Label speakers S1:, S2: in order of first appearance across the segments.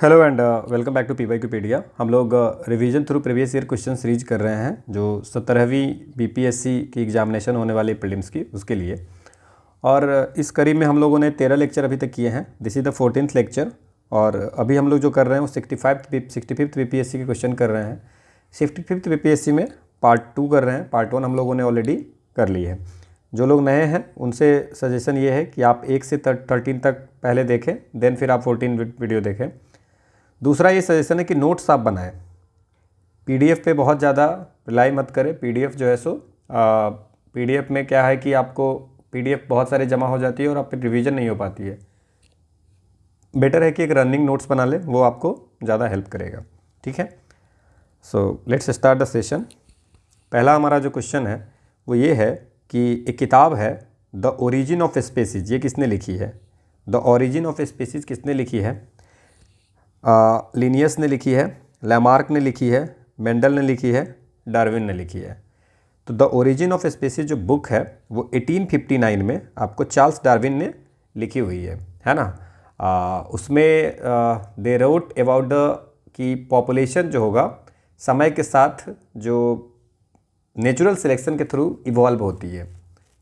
S1: Hello and welcome back to PYQpedia. हम लोग revision through previous year question series कर रहे हैं जो 17वीं बीपीएससी की एग्जामिनेशन होने वाली प्रीलिम्स की उसके लिए। और इस करीब में हम लोगों ने 13 लेक्चर अभी तक किए हैं। This is the 14th lecture. और अभी हम लोग जो कर रहे हैं वो 65th बीपीएससी के क्वेश्चन कर रहे हैं। 65th बीपीएससी में पार्ट 2 कर रहे हैं। पार्ट 1 हम लोगों ने ऑलरेडी कर ली है। जो लोग नए हैं उनसे सजेशन ये है कि आप 1 से 13 तक पहले देखें, देन फिर आप 14 वीडियो देखें। दूसरा ये सजेशन है कि नोट्स आप बनाएं। पीडीएफ पे बहुत ज़्यादा रिलाई मत करें। पीडीएफ जो है सो पीडीएफ में क्या है कि आपको पीडीएफ बहुत सारे जमा हो जाती है और आप पे रिवीजन नहीं हो पाती है। बेटर है कि एक रनिंग नोट्स बना लें, वो आपको ज़्यादा हेल्प करेगा। ठीक है, so let's start the session. पहला हमारा जो क्वेश्चन है वो ये है कि एक किताब है द ओरिजिन ऑफ स्पेसीज। ये किसने लिखी है? द ओरिजिन ऑफ स्पेसीज किसने लिखी है? लिनियस ने लिखी है, लैमार्क ने लिखी है, मेंडल ने लिखी है, डार्विन ने लिखी है। तो द ओरिजिन ऑफ स्पीसीज जो बुक है वो 1859 में आपको चार्ल्स डार्विन ने लिखी हुई है ना। उसमें दे रोट अबाउट द कि पॉपुलेशन जो होगा समय के साथ जो नेचुरल सिलेक्शन के थ्रू इवॉल्व होती है।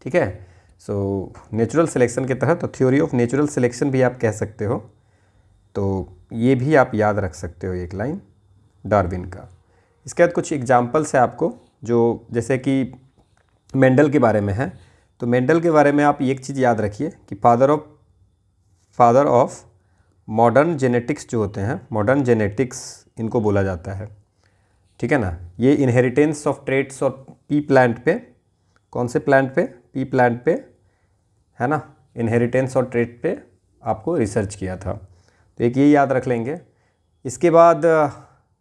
S1: ठीक है, सो नेचुरल सिलेक्शन के तहत, तो थ्योरी ऑफ नेचुरल सिलेक्शन भी आप कह सकते हो। तो ये भी आप याद रख सकते हो एक लाइन डार्विन का। इसके बाद कुछ एग्जाम्पल्स है आपको, जो जैसे कि मेंडल के बारे में है। तो मेंडल के बारे में आप एक चीज़ याद रखिए कि फादर ऑफ मॉडर्न जेनेटिक्स जो होते हैं, मॉडर्न जेनेटिक्स इनको बोला जाता है। ठीक है ना। ये इनहेरिटेंस ऑफ ट्रेट्स और पी प्लांट पे, कौन से प्लांट पे? पी प्लांट पे, है ना। इनहेरिटेंस और ट्रेट पे आपको रिसर्च किया था, तो एक ये याद रख लेंगे। इसके बाद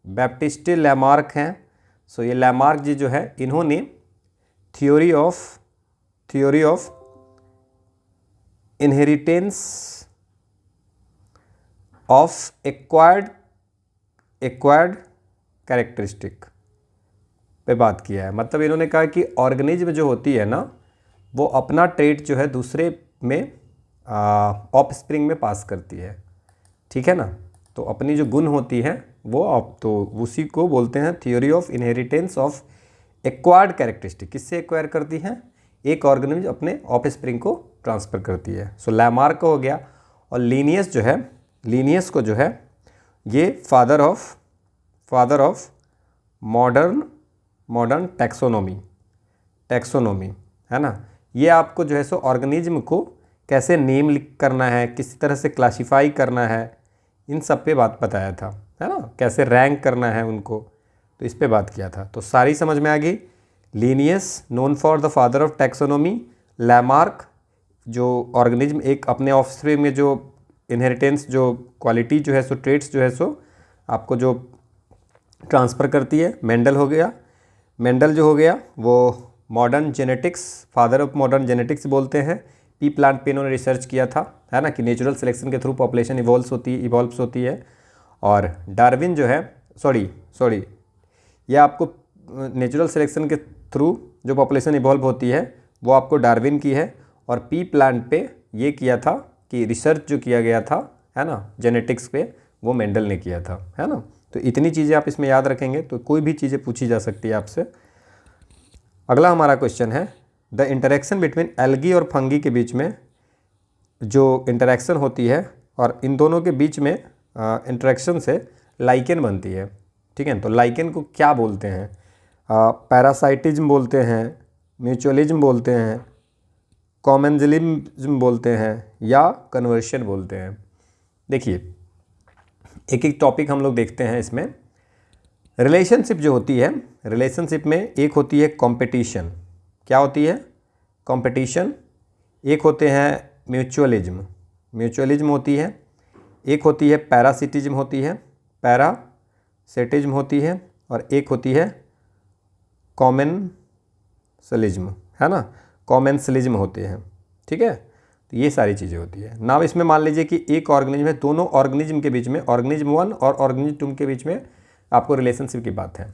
S1: बैप्टिस्ट लैमार्क हैं। सो ये लैमार्क जी जो है इन्होंने theory of inheritance of acquired characteristic पे बात किया है। मतलब इन्होंने कहा कि ऑर्गेनिज्म जो होती है ना वो अपना ट्रेट जो है दूसरे में ऑफस्प्रिंग में पास करती है। ठीक है ना। तो अपनी जो गुण होती है वो तो उसी को बोलते हैं theory of inheritance of acquired characteristic. किससे एक्वायर करती हैं? एक ऑर्गेनिज्म अपने ऑफस्प्रिंग को ट्रांसफ़र करती है। सो लैमार्क हो गया। और लीनियस जो है, लीनियस को जो है ये फादर ऑफ मॉडर्न टैक्सोनॉमी है ना। ये आपको जो है सो ऑर्गेनिज्म को कैसे नेम करना है, किसी तरह से क्लासीफाई करना है, इन सब पे बात बताया था, है ना। कैसे रैंक करना है उनको, तो इस पे बात किया था। तो सारी समझ में आ गई। Linnaeus known for the father of taxonomy, Lamarck जो ऑर्गेनिज्म एक अपने ऑफस्प्रिंग में जो इनहेरिटेंस जो क्वालिटी जो है सो ट्रेट्स जो है सो आपको जो ट्रांसफ़र करती है। मेंडल हो गया, मेंडल जो हो गया वो modern genetics, father of modern genetics बोलते हैं। पी प्लांट पे इन्होंने रिसर्च किया था, है ना, कि नेचुरल सिलेक्शन के थ्रू पॉपुलेशन इवॉल्व्स होती है। और डार्विन जो है सॉरी ये आपको नेचुरल सिलेक्शन के थ्रू जो पॉपुलेशन इवॉल्व होती है वो आपको डार्विन की है। और पी प्लांट पे ये किया था कि रिसर्च जो किया गया था, है ना, जेनेटिक्स पे, वो मेंडल ने किया था, है ना। तो इतनी चीज़ें आप इसमें याद रखेंगे तो कोई भी चीज़ें पूछी जा सकती है आपसे। अगला हमारा क्वेश्चन है द इंटरेक्शन बिटवीन एल्गी और फंगी के बीच में जो इंटरेक्शन होती है और इन दोनों के बीच में इंटरेक्शन से लाइकेन बनती है। ठीक है, तो लाइकेन को क्या बोलते हैं? पैरासाइटिज्म बोलते हैं, म्यूचुअलिज्म बोलते हैं, कॉमेंजलिज्म बोलते हैं, या कन्वर्शन बोलते हैं। देखिए एक एक टॉपिक हम लोग देखते हैं इसमें। रिलेशनशिप जो होती है, रिलेशनशिप में एक होती है कंपटीशन। क्या होती है? कंपटीशन। एक होते हैं म्यूचुअलिज्म होती है। एक होती है पैरासिटिज्म होती है, और एक होती है कॉमेंसलिज्म, है ना, कॉमेंसलिज्म होते हैं। ठीक है, तो ये सारी चीज़ें होती है। नाउ इसमें मान लीजिए कि एक ऑर्गेनिज्म है, दोनों ऑर्गेनिज्म के बीच में, ऑर्गेनिज्म 1 और ऑर्गेनिज्म 2 के बीच में आपको रिलेशनशिप की बात है।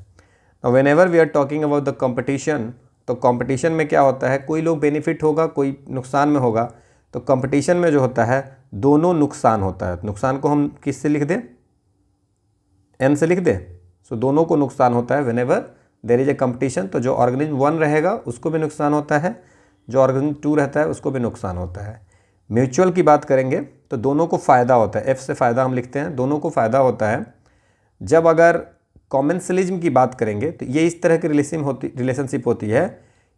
S1: Whenever we are talking about the competition, तो कंपटीशन में क्या होता है, कोई लोग बेनिफिट होगा, कोई नुकसान में होगा। तो कंपटीशन में जो होता है दोनों नुकसान होता है। नुकसान को हम किससे लिख दें? एन से लिख दे। सो दोनों को नुकसान होता है when ever there is a competition. तो जो ऑर्गेनिज्म 1 रहेगा उसको भी नुकसान होता है, जो ऑर्गेनिज्म 2 रहता है उसको भी नुकसान होता है। म्यूचुअल की बात करेंगे तो दोनों को फ़ायदा होता है, एफ से फ़ायदा हम लिखते हैं, दोनों को फ़ायदा होता है। जब अगर कॉमेंसलिज्म की बात करेंगे तो ये इस तरह की रिलेशनशिप होती है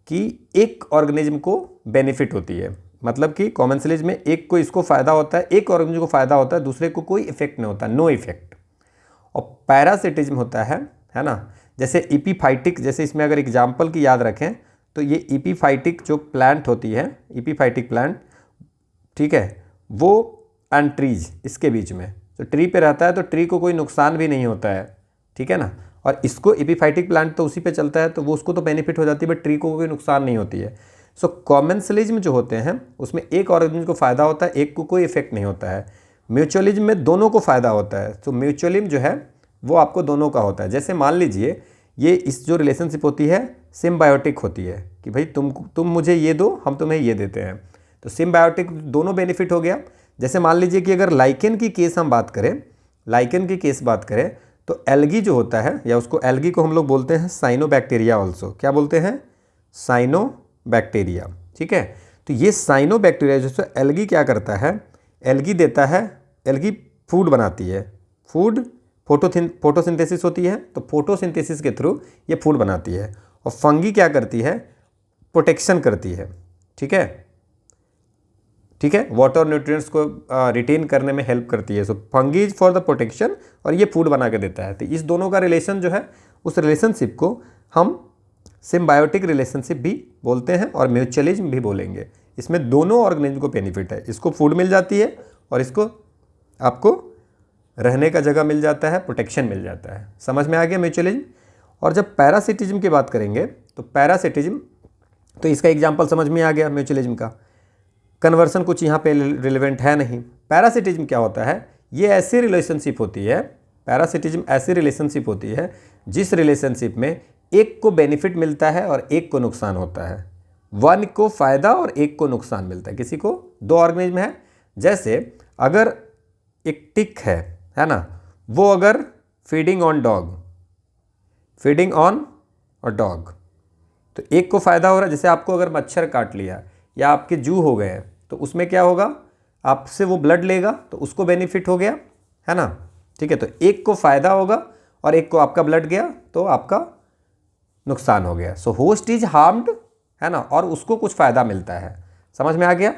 S1: कि एक ऑर्गेनिज्म को बेनिफिट होती है, मतलब कि कॉमेंसलिज्म में एक को इसको फ़ायदा होता है, एक ऑर्गेनिज्म को फ़ायदा होता है, दूसरे को कोई इफेक्ट नहीं होता, नो इफेक्ट। और पैरासिटिज्म होता है ना, जैसे इपीफाइटिक, जैसे इसमें अगर एग्जाम्पल की याद रखें तो ये इपीफाइटिक जो प्लांट होती है, इपीफाइटिक प्लांट, ठीक है, वो एंड ट्रीज इसके बीच में, तो ट्री पे रहता है तो ट्री को कोई नुकसान भी नहीं होता है, ठीक है ना। और इसको इपीफाइटिक प्लांट तो उसी पे चलता है तो वो उसको तो बेनिफिट हो जाती है, बट ट्री को कोई नुकसान नहीं होती है। सो कॉमेंसलिज्म जो होते हैं उसमें एक ऑर्गेनिज्म को फ़ायदा होता है, एक को कोई इफेक्ट नहीं होता है। म्यूचुअलिज्म में दोनों को फ़ायदा होता है। तो म्यूचुअलिज्म जो है वो आपको दोनों का होता है। जैसे मान लीजिए ये इस जो रिलेशनशिप होती है सिम्बायोटिक होती है कि भाई तुम मुझे ये दो, हम तुम्हें ये देते हैं, तो सिम्बायोटिक दोनों बेनिफिट हो गया। जैसे मान लीजिए कि अगर लाइकेन की केस हम बात करें, लाइकेन की केस बात करें तो एल्गी जो होता है, या उसको एल्गी को हम लोग बोलते हैं साइनोबैक्टीरिया ऑल्सो, क्या बोलते हैं, साइनोबैक्टीरिया, ठीक है। तो ये साइनोबैक्टीरिया जो एल्गी क्या करता है, एल्गी देता है, एल्गी फूड बनाती है, फूड फोटोसिंथेसिस होती है, तो फोटोसिंथेसिस के थ्रू ये फूड बनाती है। और फंगी क्या करती है, प्रोटेक्शन करती है, ठीक है, ठीक है, वाटर और न्यूट्रिएंट्स को रिटेन करने में हेल्प करती है। So fungi is for the protection और ये फूड बना के देता है। तो इस दोनों का रिलेशन जो है, उस रिलेशनशिप को हम सिम्बायोटिक रिलेशनशिप भी बोलते हैं और म्यूचुअलिज्म भी बोलेंगे। इसमें दोनों ऑर्गेनिज्म को बेनिफिट है, इसको फूड मिल जाती है और इसको आपको रहने का जगह मिल जाता है, प्रोटेक्शन मिल जाता है। समझ में आ गया म्यूचुअलिज्म। और जब पैरासिटिज्म की बात करेंगे तो पैरासिटिज्म, तो इसका एग्जांपल समझ में आ गया म्यूचुअलिज्म का। कन्वर्सन कुछ यहाँ पे रिलेवेंट है नहीं। पैरासिटिज्म क्या होता है, ये ऐसी रिलेशनशिप होती है, पैरासिटिज्म ऐसी रिलेशनशिप होती है जिस रिलेशनशिप में एक को बेनिफिट मिलता है और एक को नुकसान होता है। वन को फ़ायदा और एक को नुकसान मिलता है। किसी को, दो ऑर्गेनिज्म है, जैसे अगर एक टिक है ना, वो अगर feeding on dog, feeding on और डॉग, तो एक को फ़ायदा हो रहा है। जैसे आपको अगर मच्छर काट लिया या आपके जू हो गए तो उसमें क्या होगा, आपसे वो ब्लड लेगा तो उसको बेनिफिट हो गया, है ना, ठीक है। तो एक को फ़ायदा होगा और एक को आपका ब्लड गया तो आपका नुकसान हो गया। सो होस्ट इज हार्म्ड, है ना, और उसको कुछ फ़ायदा मिलता है। समझ में आ गया,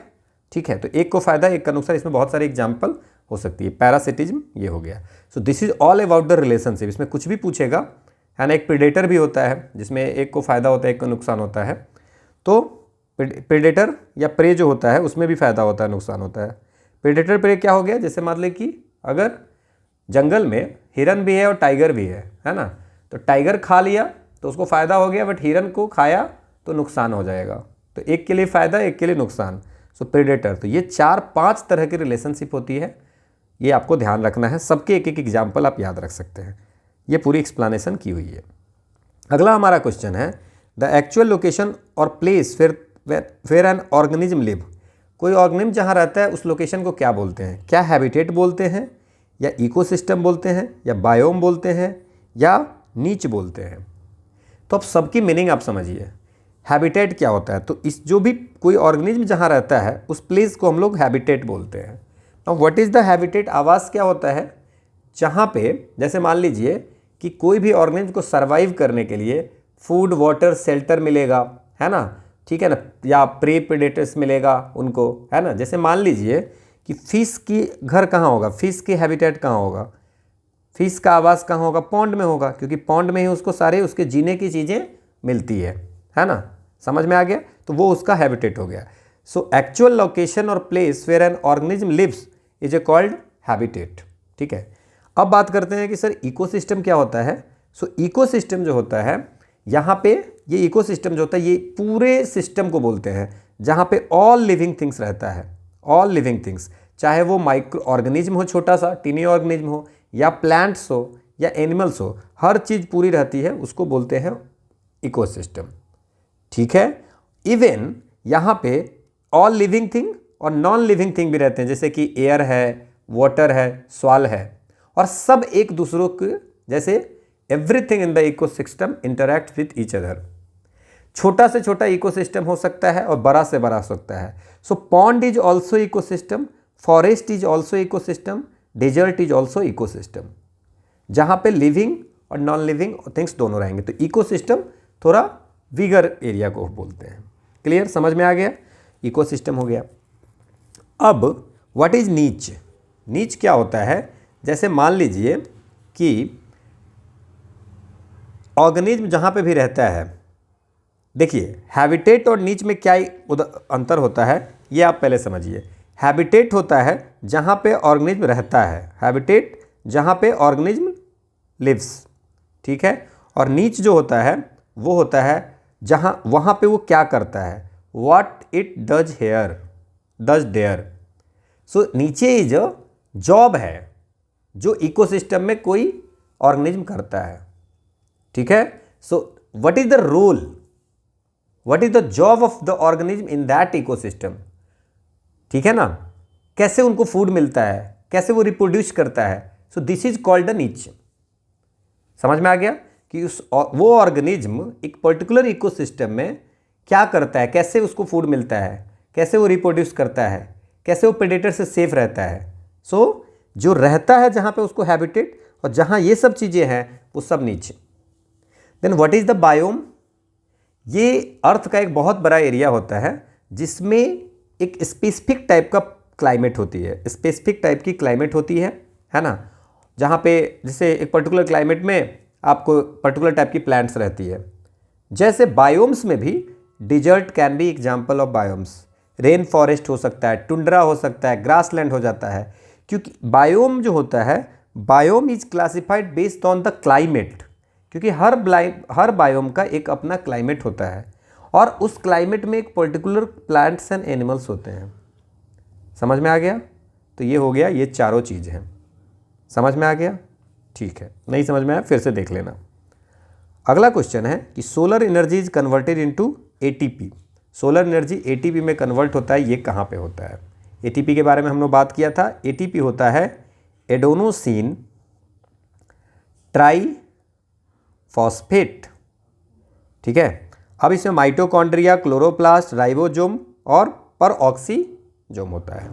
S1: ठीक है। तो एक को फ़ायदा एक का नुकसान, इसमें बहुत सारे एग्जाम्पल हो सकती है। पैरासिटिज्म ये हो गया। So this is all about the relationship. इसमें कुछ भी पूछेगा, है ना। एक प्रेडेटर भी होता है जिसमें एक को फ़ायदा होता है एक को नुकसान होता है। तो प्रेडेटर या प्रे जो होता है उसमें भी फ़ायदा होता है नुकसान होता है। प्रेडेटर प्रे क्या हो गया, जैसे मान लें कि अगर जंगल में हिरन भी है और टाइगर भी है ना, तो टाइगर खा लिया तो उसको फ़ायदा हो गया, बट हिरन को खाया तो नुकसान हो जाएगा। तो एक के लिए फ़ायदा एक के लिए नुकसान। सो प्रेडेटर, तो ये 4-5 तरह की रिलेशनशिप होती है, ये आपको ध्यान रखना है। सबके एक एक एग्जाम्पल आप याद रख सकते हैं। ये पूरी एक्सप्लेनेशन की हुई है। अगला हमारा क्वेश्चन है, द एक्चुअल लोकेशन और place where an organism live. कोई ऑर्गेनिज्म जहाँ रहता है उस लोकेशन को क्या बोलते हैं? क्या हैबिटेट बोलते हैं, या इकोसिस्टम बोलते हैं, या बायोम बोलते हैं, या नीच बोलते हैं? तो अब सबकी मीनिंग आप समझिए। हैबिटेट क्या होता है, तो इस जो भी कोई ऑर्गेनिज्म जहाँ रहता है उस प्लेस को हम लोग हैबिटेट बोलते हैं। Now what is the habitat? आवास क्या होता है? जहाँ पे जैसे मान लीजिए कि कोई भी ऑर्गेनिज्म को सर्वाइव करने के लिए फूड, वाटर, शेल्टर मिलेगा, है ना, ठीक है ना, या प्रे प्रेडेटर्स मिलेगा उनको, है ना। जैसे मान लीजिए कि फिश की घर कहाँ होगा, फिश की हैबिटेट कहाँ होगा, फिश का आवास कहाँ होगा? पॉन्ड में होगा, क्योंकि पॉन्ड में ही उसको सारे उसके जीने की चीज़ें मिलती है ना। समझ में आ गया? तो वो उसका हैबिटेट हो गया। सो एक्चुअल लोकेशन और place where an organism lives is a called habitat, ठीक है। अब बात करते हैं कि सर इकोसिस्टम क्या होता है। सो इकोसिस्टम जो होता है, यहाँ पे ये इकोसिस्टम जो होता है ये पूरे सिस्टम को बोलते हैं जहाँ पे ऑल लिविंग थिंग्स रहता है। ऑल लिविंग थिंग्स, चाहे वो माइक्रो ऑर्गेनिज्म हो, छोटा सा टीनी ऑर्गेनिज्म हो, या प्लांट्स हो, या एनिमल्स हो, हर चीज़ पूरी रहती है, उसको बोलते हैं इकोसिस्टम, ठीक है। इवन यहाँ पे ऑल लिविंग थिंग और नॉन लिविंग थिंग भी रहते हैं, जैसे कि एयर है, वाटर है, सॉइल है, और सब एक दूसरों के जैसे everything in the ecosystem interact with each other. छोटा से छोटा इकोसिस्टम हो सकता है और बड़ा से बड़ा हो सकता है। So pond is also ecosystem, forest is also ecosystem, desert is also ecosystem, जहाँ पे लिविंग और नॉन लिविंग थिंग्स दोनों रहेंगे। तो इकोसिस्टम थोड़ा बिगर एरिया को बोलते हैं। क्लियर, समझ में आ गया? इकोसिस्टम हो गया। अब व्हाट इज नीच? नीच क्या होता है? जैसे मान लीजिए कि ऑर्गेनिज्म जहाँ पे भी रहता है, देखिए हैबिटेट और नीच में क्या अंतर होता है ये आप पहले समझिए। हैबिटेट होता है जहाँ पे ऑर्गेनिज्म रहता है, हैबिटेट जहाँ पे ऑर्गेनिज्म लिव्स, ठीक है। और नीच जो होता है वो होता है जहाँ वहाँ पे वो क्या करता है, what it does here does there. So नीचे इज जॉब है जो इकोसिस्टम में कोई ऑर्गेनिज्म करता है, ठीक है। So what is the role, what is the job of the organism in that ecosystem, ठीक है ना। कैसे उनको फूड मिलता है, कैसे वो रिप्रोड्यूस करता है। So this is called the नीच। समझ में आ गया कि वो ऑर्गेनिज्म एक पर्टिकुलर इकोसिस्टम में क्या करता है, कैसे उसको फूड मिलता है, कैसे वो रिप्रोड्यूस करता है, कैसे वो प्रेडेटर से सेफ रहता है। सो जो रहता है जहाँ पे उसको हैबिटेट, और जहाँ ये सब चीज़ें हैं वो सब नीचे। Then what is the biome? ये अर्थ का एक बहुत बड़ा एरिया होता है जिसमें एक स्पेसिफिक टाइप का क्लाइमेट होती है, स्पेसिफिक टाइप की क्लाइमेट होती है ना। जहाँ पे जैसे एक पर्टिकुलर क्लाइमेट में आपको पर्टिकुलर टाइप की प्लांट्स रहती है। जैसे बायोम्स में भी desert can be example of biomes, rain forest हो सकता है, टुंड्रा हो सकता है, ग्रासलैंड हो जाता है। क्योंकि बायोम जो होता है, biome is classified based on the climate, क्योंकि हर बायोम का एक अपना क्लाइमेट होता है और उस क्लाइमेट में एक पर्टिकुलर प्लांट्स एंड एनिमल्स होते हैं। समझ में आ गया? तो ये हो गया, ये चारों चीज़ हैं। समझ में आ गया? ठीक है, नहीं समझ में आया फिर से देख लेना। अगला क्वेश्चन है कि solar energy is converted into ATP. Solar energy ATP में कन्वर्ट होता है, ये कहाँ पे होता है? एटीपी के बारे में हम लोग बात किया था। एटीपी होता है एडोनोसिन ट्राई फॉस्फेट, ठीक है। अब इसमें माइटोकॉन्ड्रिया, क्लोरोप्लास्ट, राइबोसोम और परऑक्सीजोम होता है।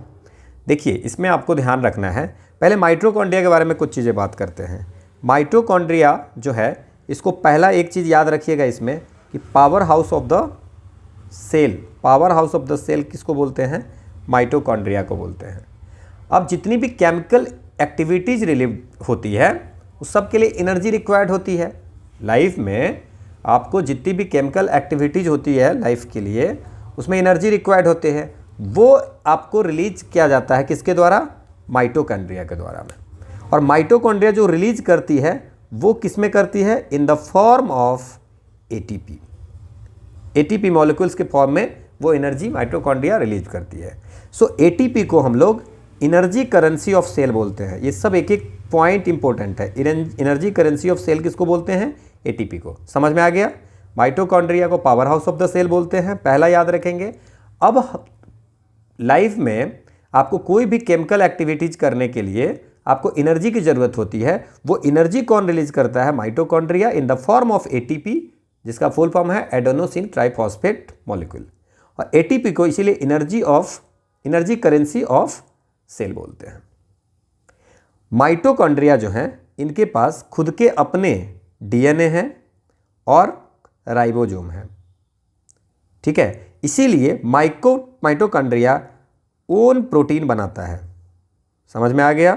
S1: देखिए इसमें आपको ध्यान रखना है, पहले माइटोकॉन्ड्रिया के बारे में कुछ चीज़ें बात करते हैं। माइटोकॉन्ड्रिया जो है, इसको पहला एक चीज़ याद रखिएगा इसमें कि power house of the cell, power house of the cell किसको बोलते हैं? माइटोकॉन्ड्रिया को बोलते हैं। अब जितनी भी केमिकल एक्टिविटीज रिलीव होती है उस सब के लिए एनर्जी रिक्वायर्ड होती है। लाइफ में आपको जितनी भी केमिकल एक्टिविटीज होती है लाइफ के लिए, उसमें एनर्जी रिक्वायर्ड होते हैं। वो आपको रिलीज किया जाता है किसके द्वारा? माइटोकॉन्ड्रिया के द्वारा में। और माइटोकॉन्ड्रिया जो रिलीज करती है वो किस में करती है? In the form of ATP. ATP molecules के फॉर्म में वो एनर्जी माइटोकॉन्ड्रिया रिलीज करती है। सो एटीपी को हम लोग एनर्जी करेंसी ऑफ सेल बोलते हैं। ये सब एक एक पॉइंट इंपॉर्टेंट है। एनर्जी करेंसी ऑफ सेल किसको बोलते हैं? एटीपी को। समझ में आ गया? माइटोकॉन्ड्रिया को power house of the cell बोलते हैं, पहला याद रखेंगे। अब लाइफ में आपको कोई भी केमिकल एक्टिविटीज करने के लिए आपको एनर्जी की ज़रूरत होती है। वो एनर्जी कौन रिलीज करता है? Mitochondria in the form of ATP, जिसका फुल फॉर्म है एडेनोसिन ट्राइफॉस्फेट मॉलिक्यूल। और एटीपी को इसीलिए एनर्जी करेंसी ऑफ सेल बोलते हैं। माइटोकॉन्ड्रिया जो हैं इनके पास खुद के अपने डीएनए हैं और राइबोसोम है, ठीक है। इसीलिए माइटोकॉन्ड्रिया ओन प्रोटीन बनाता है। समझ में आ गया?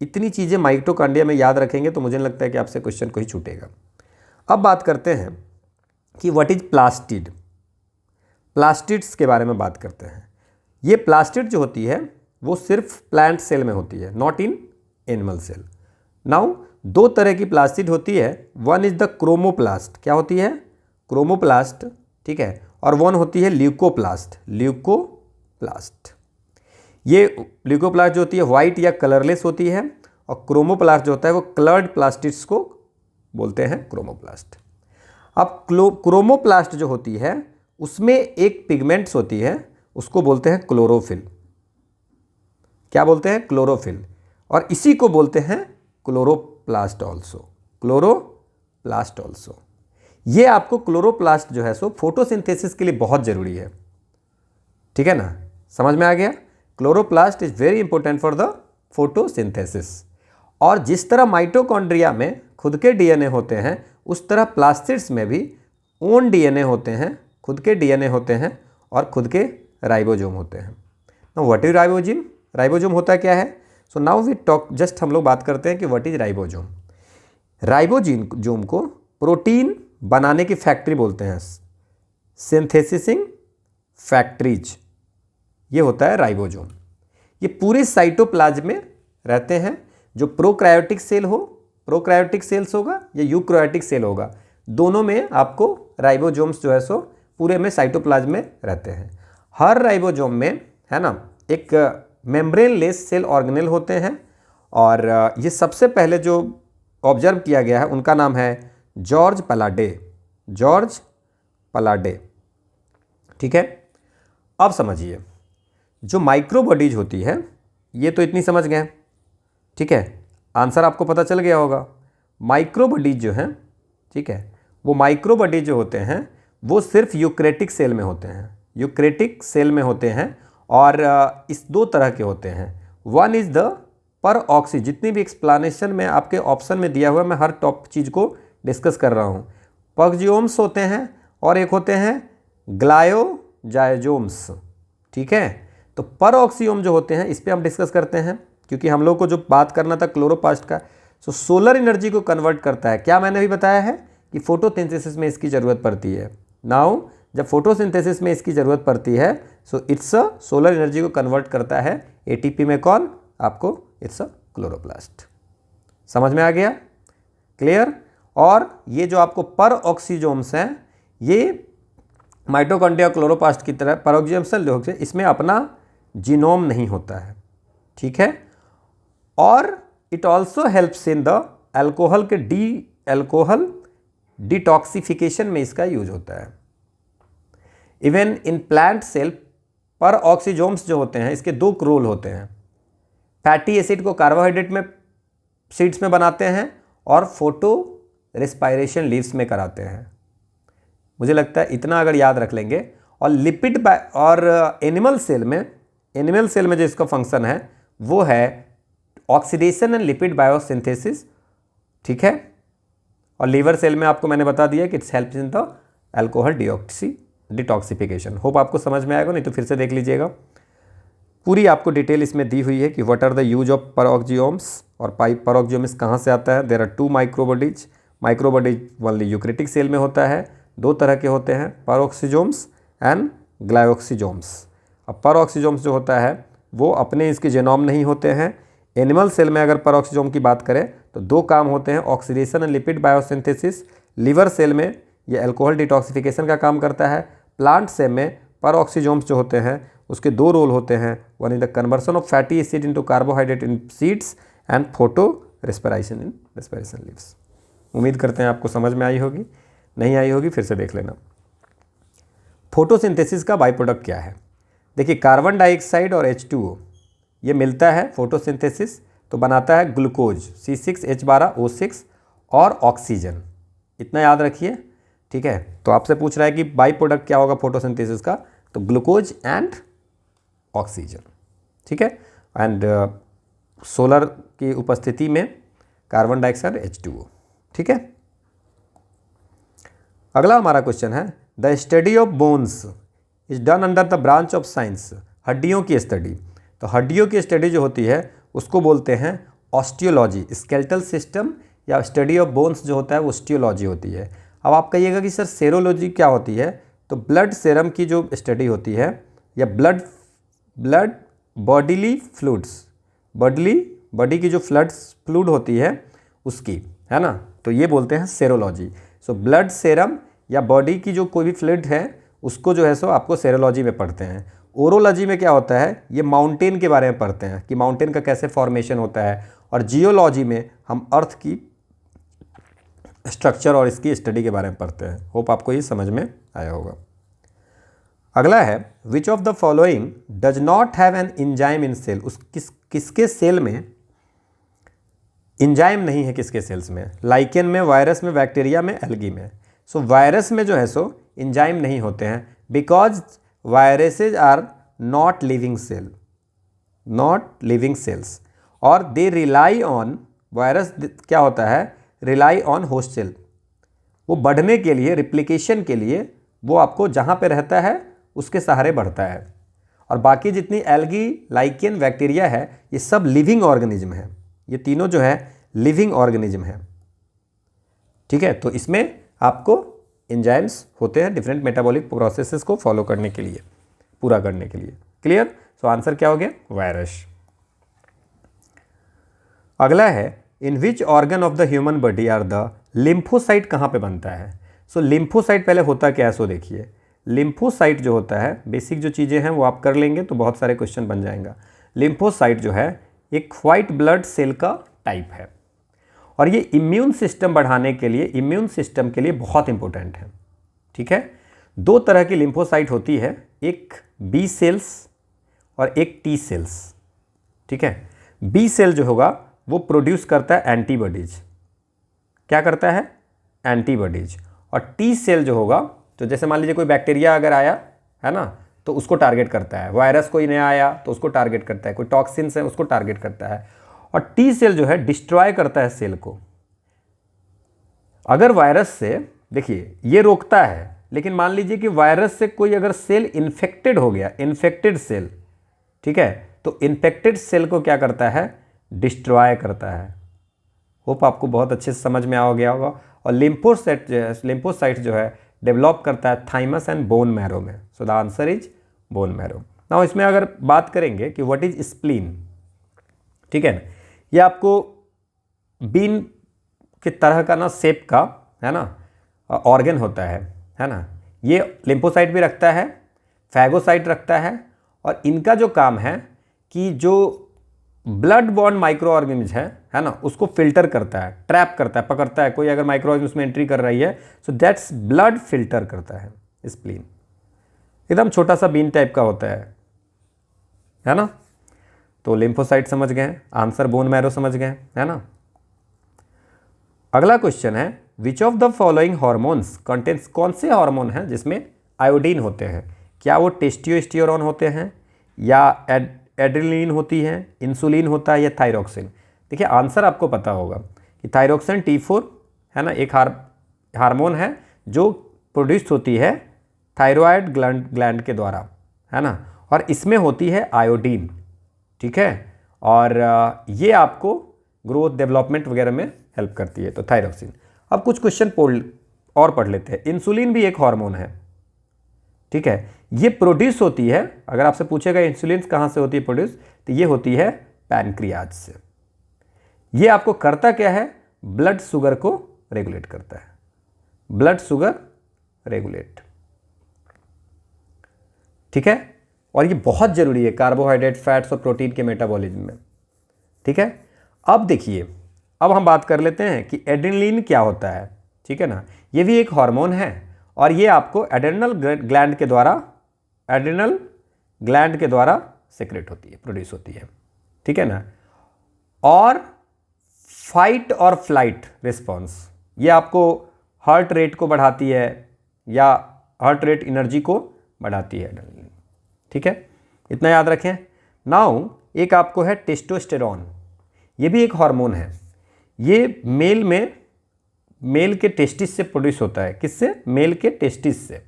S1: इतनी चीज़ें माइटोकॉन्ड्रिया में याद रखेंगे तो मुझे लगता है कि आपसे क्वेश्चन कोई छूटेगा। अब बात करते हैं कि व्हाट इज प्लास्टिड। प्लास्टिड्स के बारे में बात करते हैं। ये प्लास्टिड जो होती है वो सिर्फ प्लांट सेल में होती है, not in animal cell. Now दो तरह की प्लास्टिड होती है। One is the chromoplast. क्या होती है? क्रोमोप्लास्ट, ठीक है। और वन होती है ल्यूकोप्लास्ट। ल्यूकोप्लास्ट, ये ल्यूकोप्लास्ट जो होती है वाइट या कलरलेस होती है, और क्रोमोप्लास्ट जो होता है वो कलर्ड प्लास्टिड्स को बोलते हैं क्रोमोप्लास्ट। अब क्रोमोप्लास्ट जो होती है उसमें एक पिगमेंट्स होती है, उसको बोलते हैं क्लोरोफिल। क्या बोलते हैं? क्लोरोफिल। और इसी को बोलते हैं क्लोरोप्लास्ट ऑल्सो। Chloroplast also. ये आपको क्लोरोप्लास्ट जो है सो फोटोसिंथेसिस के लिए बहुत ज़रूरी है, ठीक है ना, समझ में आ गया। Chloroplast is very important for the photosynthesis. और जिस तरह माइटोकॉन्ड्रिया में खुद के डीएनए होते हैं, उस तरह प्लास्टिड्स में भी ओन डीएनए होते हैं, खुद के डीएनए होते हैं और खुद के राइबोसोम होते हैं। Now what is ribosome? Ribosome होता क्या है? So now we talk, just हम लोग बात करते हैं कि व्हाट इज राइबोसोम। राइबोसोम को प्रोटीन बनाने की फैक्ट्री बोलते हैं, सिंथेसिसिंग फैक्ट्रीज, ये होता है राइबोसोम। ये पूरे साइटोप्लाज्म में रहते हैं। जो प्रोकैरियोटिक सेल हो, प्रोकैरियोटिक सेल्स होगा या यूकैरियोटिक सेल होगा, दोनों में आपको राइबोसोम्स जो है सो पूरे में साइटोप्लाज्म में रहते हैं। हर राइबोसोम में, है ना, एक मेम्ब्रेन लेस सेल ऑर्गेनेल होते हैं। और ये सबसे पहले जो ऑब्जर्व किया गया है उनका नाम है जॉर्ज पलाडे, जॉर्ज पलाडे, ठीक है। अब समझिए, जो माइक्रो बॉडीज होती है, ये तो इतनी समझ गए, ठीक है, आंसर आपको पता चल गया होगा। माइक्रो बॉडीज जो हैं, ठीक है, वो माइक्रो बॉडीज जो होते हैं वो सिर्फ यूकैरियोटिक सेल में होते हैं, यूकैरियोटिक सेल में होते हैं। और इस दो तरह के होते हैं। वन इज़ द पर ऑक्सी, जितनी भी एक्सप्लेनेशन में आपके ऑप्शन में दिया हुआ है, मैं हर टॉप चीज़ को डिस्कस कर रहा हूँ। पर्क्जियोम्स होते हैं और एक होते हैं ग्लायोजाइजोम्स, ठीक है। तो पर ऑक्सीओम जो होते हैं, इस पर हम डिस्कस करते हैं, क्योंकि हम लोग को जो बात करना था क्लोरोप्लास्ट का, सो सोलर एनर्जी को कन्वर्ट करता है। क्या मैंने भी बताया है कि फोटोसिंथेसिस में इसकी ज़रूरत पड़ती है। नाउ जब फोटोसिंथेसिस में इसकी ज़रूरत पड़ती है, so it's a solar energy को कन्वर्ट करता है एटीपी में। कौन? आपको, इट्स अ क्लोरोप्लास्ट। समझ में आ गया? क्लियर? और ये जो आपको पर ऑक्सीजोम्स हैं, ये माइटोकॉन्ड्रिया क्लोरोप्लास्ट की तरह पर ऑक्सीजोम्स जो है, इसमें अपना जीनोम नहीं होता है, ठीक है। और it also helps in the alcohol के अल्कोहल डिटॉक्सिफिकेशन में इसका यूज होता है। इवन इन प्लांट सेल पर ऑक्सीजोम्स जो होते हैं, इसके दो रोल होते हैं। फैटी एसिड को कार्बोहाइड्रेट में, सीड्स में बनाते हैं और फोटो रेस्पायरेशन लीव्स में कराते हैं। मुझे लगता है इतना अगर याद रख लेंगे। और लिपिड और एनिमल सेल में जो इसका फंक्शन है वो है ऑक्सीडेशन एंड लिपिड बायोसिंथेसिस, ठीक है। और लीवर सेल में आपको मैंने बता दिया कि it's helps in the alcohol detoxification. Hope आपको समझ में आएगा, नहीं तो फिर से देख लीजिएगा। पूरी आपको डिटेल इसमें दी हुई है कि what are the use of peroxisomes और परऑक्जियोम्स कहाँ से आता है। There are two microbodies only eukaryotic cell में होता है। दो तरह के होते हैं, परऑक्सीजोम्स एंड ग्लायोक्सीजोम्स। अब परऑक्सीजोम्स जो होता है वो अपने इसके जेनोम नहीं होते हैं। एनिमल सेल में अगर परऑक्सीजोम की बात करें तो दो काम होते हैं, oxidation and lipid biosynthesis. Liver cell में ये अल्कोहल डिटॉक्सिफिकेशन का काम करता है। प्लांट सेल में परऑक्सीजोम्स जो होते हैं उसके दो रोल होते हैं। One is the conversion of fatty acid into carbohydrate in seeds and photo respiration in respiration leaves. उम्मीद करते हैं आपको समझ में आई होगी, नहीं आई होगी फिर से देख लेना। फोटोसिंथेसिस का बाई प्रोडक्ट क्या है? देखिए, कार्बन डाइऑक्साइड और H2O ये मिलता है फोटोसिंथेसिस तो बनाता है ग्लूकोज C6H12O6 और ऑक्सीजन। इतना याद रखिए, ठीक है। तो आपसे पूछ रहा है कि बाई प्रोडक्ट क्या होगा फोटोसिंथेसिस का, तो ग्लूकोज एंड ऑक्सीजन, ठीक है। एंड सोलर की उपस्थिति में कार्बन डाइऑक्साइड H2O, ठीक है। अगला हमारा क्वेश्चन है, the study of bones is done under the branch of science. हड्डियों की स्टडी, तो हड्डियों की स्टडी जो होती है उसको बोलते हैं ऑस्टियोलॉजी। स्केलेटल सिस्टम या स्टडी ऑफ बोन्स जो होता है वो ऑस्टियोलॉजी होती है। अब आप कहिएगा कि सर सेरोलॉजी क्या होती है, तो ब्लड सेरम की जो स्टडी होती है या ब्लड बॉडीली फ्लूइड्स, बॉडी की जो फ्लूइड होती है उसकी, है ना, तो ये बोलते हैं सेरोलॉजी। सो ब्लड सेरम या बॉडी की जो कोई भी फ्लूइड है उसको जो है सो आपको सेरोलॉजी में पढ़ते हैं। ओरोलॉजी में क्या होता है, ये माउंटेन के बारे में पढ़ते हैं कि माउंटेन का कैसे फॉर्मेशन होता है। और जियोलॉजी में हम अर्थ की स्ट्रक्चर और इसकी स्टडी के बारे में पढ़ते हैं। होप आपको ये समझ में आया होगा। अगला है, which of the following does not have an enzyme in cell. किसके सेल में इंजाइम नहीं है किसके सेल्स में, लाइकेन में, वायरस में, बैक्टीरिया में, एल्गी में। सो वायरस में जो है सो इंजाइम नहीं होते हैं, because viruses are not living cell, not living cells, और दे रिलाई ऑन, वायरस क्या होता है, रिलाई ऑन होस्ट सेल। वो बढ़ने के लिए, रिप्लिकेशन के लिए वो आपको जहाँ पे रहता है उसके सहारे बढ़ता है। और बाकी जितनी एल्गी, लाइकेन, बैक्टीरिया है, ये सब लिविंग ऑर्गेनिज्म है, ये तीनों जो है लिविंग ऑर्गेनिज्म है। ठीक है, तो इसमें आपको एंजाइम्स होते हैं डिफरेंट मेटाबॉलिक प्रोसेसेस को फॉलो करने के लिए, पूरा करने के लिए। क्लियर? सो आंसर क्या हो गया? वायरस। अगला है, in which organ of the human body are the lymphocyte कहाँ पे बनता है? सो लिम्फोसाइट पहले होता क्या है, सो देखिए। लिम्फोसाइट जो होता है, बेसिक जो चीज़ें हैं वो आप कर लेंगे तो बहुत सारे क्वेश्चन बन जाएगा। लिम्फोसाइट जो है एक वाइट ब्लड सेल का टाइप है, और ये इम्यून सिस्टम बढ़ाने के लिए, इम्यून सिस्टम के लिए बहुत इंपॉर्टेंट है। ठीक है, दो तरह की लिम्फोसाइट होती है, एक बी सेल्स और एक टी सेल्स। ठीक है, बी सेल जो होगा वो प्रोड्यूस करता है एंटीबॉडीज। क्या करता है? एंटीबॉडीज। और टी सेल जो होगा, तो जैसे मान लीजिए कोई बैक्टीरिया अगर आया है ना, तो उसको टारगेट करता है। वायरस कोई नया आया तो उसको टारगेट करता है, कोई टॉक्सिन्स है उसको टारगेट करता है। और टी सेल जो है डिस्ट्रॉय करता है सेल को। अगर वायरस से, देखिए ये रोकता है, लेकिन मान लीजिए कि वायरस से कोई अगर सेल इन्फेक्टेड हो गया, इन्फेक्टेड सेल, ठीक है, तो इन्फेक्टेड सेल को क्या करता है? डिस्ट्रॉय करता है। होप आपको बहुत अच्छे से समझ में आ गया होगा। और लिम्फोसाइट जो है डेवलप करता है थाइमस एंड बोन मैरो में। So the answer is bone marrow. Now इसमें अगर बात करेंगे कि व्हाट इज स्प्लीन, ठीक है ना, ये आपको बीन की तरह का ना शेप का है ना ऑर्गन होता है ना। ये लिम्फोसाइट भी रखता है, फैगोसाइट रखता है, और इनका जो काम है कि जो ब्लड बॉर्न माइक्रो ऑर्गेनिज्म है ना, उसको फिल्टर करता है, ट्रैप करता है, पकड़ता है। कोई अगर माइक्रो ऑर्गेनिज्म में एंट्री कर रही है, सो दैट्स ब्लड फिल्टर करता है स्प्लीन। एकदम छोटा सा बीन टाइप का होता है ना। तो लिम्फोसाइट समझ गए, आंसर बोन मैरो समझ गए, है ना। अगला क्वेश्चन है, which of the following hormones contains, कौन से हार्मोन हैं जिसमें आयोडीन होते हैं? क्या वो टेस्टोस्टेरोन होते हैं, या एड्रेनलिन होती है, इंसुलिन होता है, या थायरोक्सिन? देखिए आंसर आपको पता होगा कि थायरोक्सिन T4 है ना, एक हार्मोन है जो प्रोड्यूस होती है थायराइड ग्लैंड के द्वारा, है ना, और इसमें होती है आयोडीन। ठीक है, और ये आपको ग्रोथ डेवलपमेंट वगैरह में हेल्प करती है, तो थायरोक्सिन। अब कुछ क्वेश्चन और पढ़ लेते हैं। इंसुलिन भी एक हार्मोन है, ठीक है, ये प्रोड्यूस होती है, अगर आपसे पूछेगा इंसुलिन कहाँ से होती है प्रोड्यूस, तो ये होती है पैनक्रियाज से। ये आपको करता क्या है? ब्लड शुगर को रेगुलेट करता है, ब्लड शुगर रेगुलेट। ठीक है, और ये बहुत जरूरी है कार्बोहाइड्रेट, फैट्स और प्रोटीन के मेटाबॉलिज्म में। ठीक है, अब देखिए, अब हम बात कर लेते हैं कि एड्रेनलिन क्या होता है। ठीक है ना, ये भी एक हार्मोन है, और ये आपको एड्रेनल ग्लैंड के द्वारा सेक्रेट होती है, प्रोड्यूस होती है। ठीक है ना, और फाइट और फ्लाइट रिस्पॉन्स, ये आपको हार्ट रेट को बढ़ाती है, या हार्ट रेट एनर्जी को बढ़ाती है एड्रेनलिन। ठीक है, इतना याद रखें। नाउ एक आपको है टेस्टोस्टेरोन, ये भी एक हार्मोन है। ये मेल के टेस्टिस से प्रोड्यूस होता है। किससे? मेल के टेस्टिस से।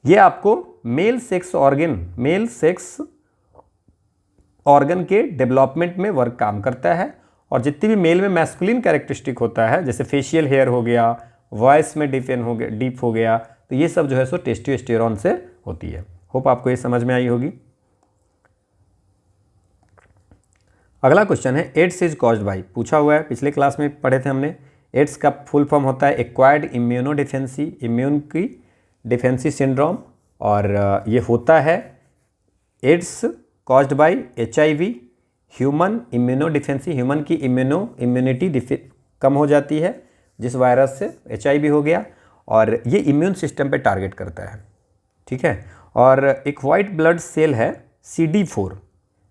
S1: ये आपको मेल सेक्स ऑर्गन के डेवलपमेंट में वर्क काम करता है, और जितनी भी मेल में मैस्कुलिन कैरेक्टरिस्टिक होता है, जैसे फेशियल हेयर हो गया, वॉइस में डीप हो गया, तो ये सब जो है सो टेस्टोस्टेरोन से होती है। होप आपको ये समझ में आई होगी। अगला क्वेश्चन है, एड्स इज कॉज्ड बाय, पूछा हुआ है, पिछले क्लास में पढ़े थे हमने। एड्स का फुल फॉर्म होता है एक्वायर्ड इम्यूनोडिफेंसी, इम्यून की डिफेंसी सिंड्रोम, और ये होता है AIDS caused by HIV, human immunodeficiency, human की इम्यूनिटी कम हो जाती है जिस वायरस से, HIV हो गया, और ये इम्यून सिस्टम पे टारगेट करता है। ठीक है, और एक वाइट ब्लड सेल है CD4,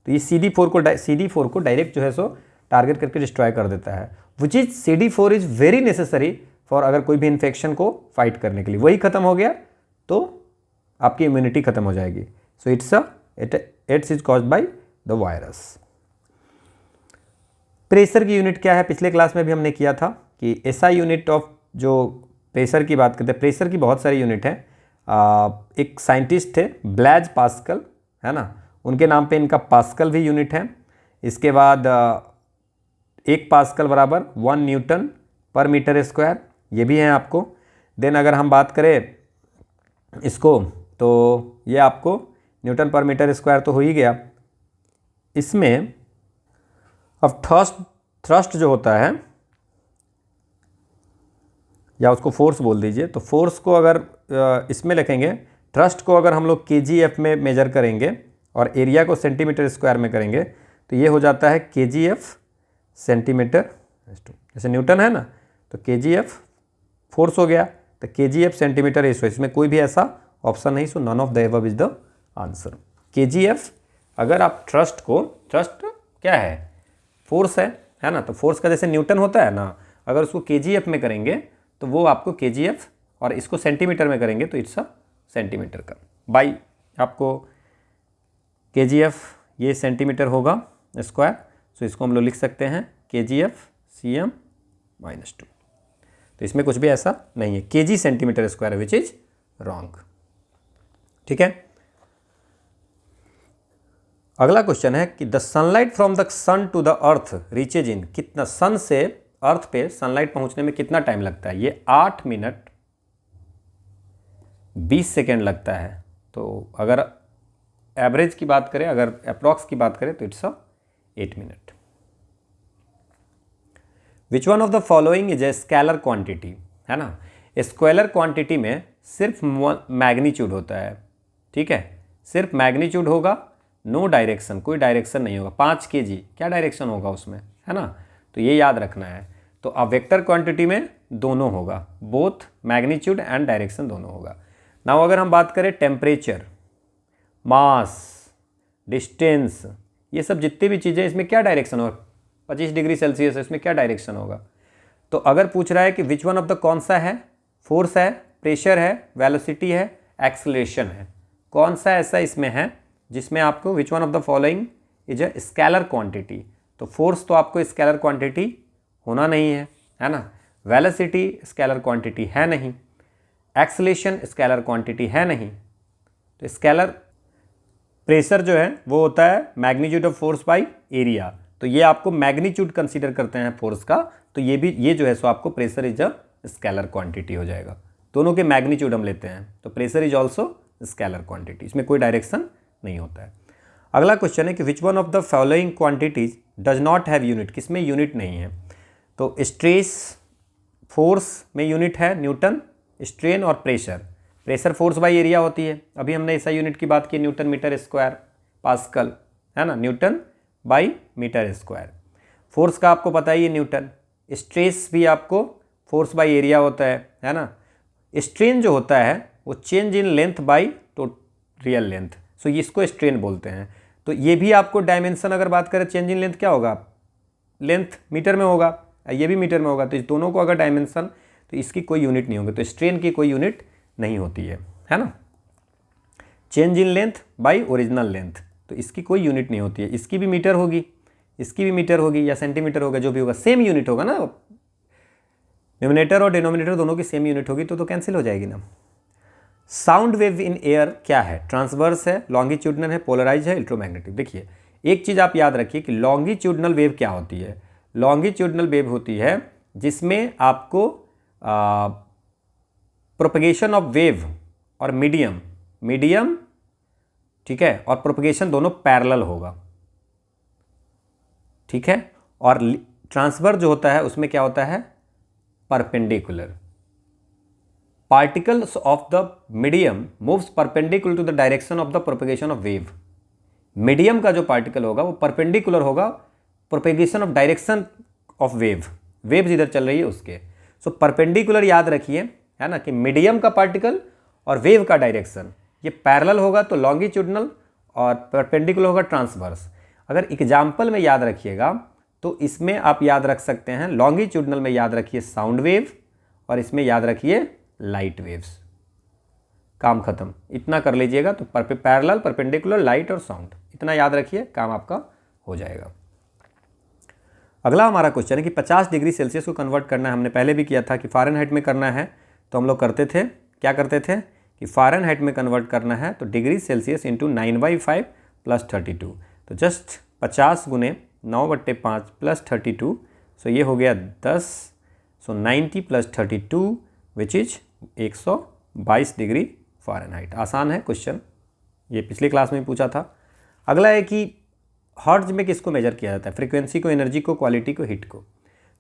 S1: तो ये CD4 को डायरेक्ट जो है सो टारगेट करके डिस्ट्रॉय कर देता है, which is CD4 is very necessary for अगर कोई भी इन्फेक्शन को फाइट करने के लिए। वही खत्म हो गया तो आपकी इम्यूनिटी खत्म हो जाएगी। So it's is caused by the virus. Pressure की यूनिट क्या है, पिछले क्लास में भी हमने किया था कि SI यूनिट ऑफ जो प्रेशर की बात करते हैं, प्रेशर की बहुत सारी यूनिट है। एक साइंटिस्ट थे ब्लैज पास्कल, है ना, उनके नाम पे इनका पास्कल भी यूनिट है। इसके बाद 1 पास्कल बराबर 1 न्यूटन पर मीटर स्क्वायर, ये भी है आपको। देन अगर हम बात करें इसको तो ये आपको न्यूटन पर मीटर स्क्वायर तो हो ही गया। इसमें अब थ्रस्ट जो होता है, या उसको फोर्स बोल दीजिए, तो फोर्स को अगर इसमें लिखेंगे, थ्रस्ट को अगर हम लोग KgF में मेजर करेंगे और एरिया को सेंटीमीटर स्क्वायर में करेंगे तो ये हो जाता है KgF सेंटीमीटर। जैसे न्यूटन है ना, तो KgF फोर्स हो गया, तो KgF सेंटीमीटर रेशो। इसमें कोई भी ऐसा ऑप्शन नहीं, so none of the above is the answer. KgF अगर आप थ्रस्ट क्या है, फोर्स है ना, तो फोर्स का जैसे न्यूटन होता है ना, अगर उसको KgF में करेंगे तो वो आपको KgF, और इसको सेंटीमीटर में करेंगे तो इट्स अ सेंटीमीटर का बाई आपको KgF, ये सेंटीमीटर होगा स्क्वायर। सो इसको हम लोग लिख सकते हैं KgF Cm-2। तो इसमें कुछ भी ऐसा नहीं है, kg centimetre square which is wrong. ठीक है, अगला क्वेश्चन है कि the sunlight from the sun to the earth reaches in, कितना सन से अर्थ पे सनलाइट पहुंचने में कितना टाइम लगता है? ये 8 मिनट 20 सेकेंड लगता है। तो अगर एवरेज की बात करें, अगर अप्रॉक्स की बात करें तो it's 8 minute. Which one of the following is a scalar quantity, है ना। स्केलर क्वांटिटी में सिर्फ मैग्नीट्यूड होता है, ठीक है, सिर्फ मैग्नीट्यूड होगा, नो डायरेक्शन, कोई डायरेक्शन नहीं होगा। 5 kg क्या डायरेक्शन होगा उसमें, है ना, तो ये याद रखना है। तो अब वेक्टर क्वांटिटी में दोनों होगा, बोथ मैग्नीट्यूड एंड डायरेक्शन दोनों होगा। नाउ अगर हम बात करें टेम्परेचर, मास, डिस्टेंस, ये सब जितनी भी चीज़ें, इसमें क्या डायरेक्शन होगा? 25 डिग्री सेल्सियस है, इसमें क्या डायरेक्शन होगा? तो अगर पूछ रहा है कि विच वन ऑफ द, कौन सा है, फोर्स है, प्रेशर है, वेलोसिटी है, एक्सेलरेशन है, कौन सा ऐसा इसमें है जिसमें आपको विच one of the following is a scalar quantity? तो फोर्स तो आपको स्केलर क्वांटिटी होना नहीं है ना, वेलोसिटी स्केलर क्वांटिटी है नहीं, एक्सेलरेशन स्केलर क्वांटिटी है नहीं। तो स्केलर प्रेशर जो है वो होता है magnitude of force by area, तो ये आपको मैग्नीट्यूड कंसीडर करते हैं फोर्स का, तो ये भी, ये जो है सो आपको pressure is a scalar quantity हो जाएगा। दोनों के मैग्नीट्यूड हम लेते हैं, तो pressure is also scalar quantity, इसमें कोई डायरेक्शन नहीं होता है। अगला क्वेश्चन है कि which one of the following quantities does not have unit, किसमें यूनिट नहीं है? तो स्ट्रेस, फोर्स में यूनिट है न्यूटन, स्ट्रेन और pressure, pressure force by area होती है। अभी हमने ऐसा यूनिट की बात की, न्यूटन मीटर स्क्वायर पास्कल, है ना, newton by metre square. Force का आपको पता ही है न्यूटन, स्ट्रेस भी आपको फोर्स बाय एरिया होता है ना। स्ट्रेन जो होता है वो चेंज इन लेंथ बाय तो रियल लेंथ, सो इसको स्ट्रेन बोलते हैं। तो ये भी आपको डायमेंशन, अगर बात करें चेंज इन लेंथ क्या होगा, लेंथ मीटर में होगा, ये भी मीटर में होगा, तो इस दोनों को अगर डायमेंशन, तो इसकी कोई यूनिट नहीं होगी, तो स्ट्रेन की कोई यूनिट नहीं होती है ना। Change in length bye original length, तो इसकी कोई यूनिट नहीं होती है, इसकी भी मीटर होगी, इसकी भी मीटर होगी या सेंटीमीटर होगा, जो भी होगा सेम यूनिट होगा ना, न्यूमरेटर और डिनोमिनेटर दोनों की सेम यूनिट होगी, तो कैंसिल हो जाएगी ना। साउंड वेव इन एयर क्या है? ट्रांसवर्स है, लॉन्गिट्यूडनल है, पोलराइज है, इलेक्ट्रोमैग्नेटिक। देखिए एक चीज़ आप याद रखिए कि लॉन्गिट्यूडनल वेव क्या होती है? लॉन्गिट्यूडनल वेव होती है जिसमें आपको प्रोपगेशन ऑफ वेव और मीडियम, ठीक है, और प्रोपगेशन दोनों पैरेलल होगा, ठीक है। और ट्रांसफर जो होता है उसमें क्या होता है? Perpendicular. Particles of the medium moves perpendicular to the direction of the propagation of wave. Medium का जो पार्टिकल होगा वो परपेंडिकुलर होगा propagation of direction of waves इधर चल रही है उसके। सो परपेंडिकुलर याद रखिए, है ना, कि मीडियम का पार्टिकल और वेव का डायरेक्शन ये पैरेलल होगा तो लॉन्गिट्यूडनल, और परपेंडिकुलर होगा ट्रांसवर्स। अगर एग्जाम्पल में याद रखिएगा तो इसमें आप याद रख सकते हैं, लॉन्गिट्यूडनल में याद रखिए साउंड वेव और इसमें याद रखिए लाइट वेव्स। काम खत्म, इतना कर लीजिएगा तो पैरेलल, परपेंडिकुलर, लाइट और साउंड, इतना याद रखिए, काम आपका हो जाएगा। अगला हमारा क्वेश्चन है कि 50 डिग्री सेल्सियस को कन्वर्ट करना है। हमने पहले भी किया था कि फ़ारेनहाइट में करना है, तो हम लोग करते थे, क्या करते थे कि फ़ारेनहाइट में कन्वर्ट करना है तो डिग्री सेल्सियस इंटू 9/5 प्लस 32, तो जस्ट 50 गुने 9/5 प्लस 32, सो ये हो गया 10, सो 90 plus 32 which is 122 degree Fahrenheit. आसान है क्वेश्चन, ये पिछली क्लास में पूछा था। अगला है कि हर्ट्ज में किसको मेजर किया जाता है, फ्रीक्वेंसी को, एनर्जी को, क्वालिटी को, हीट को।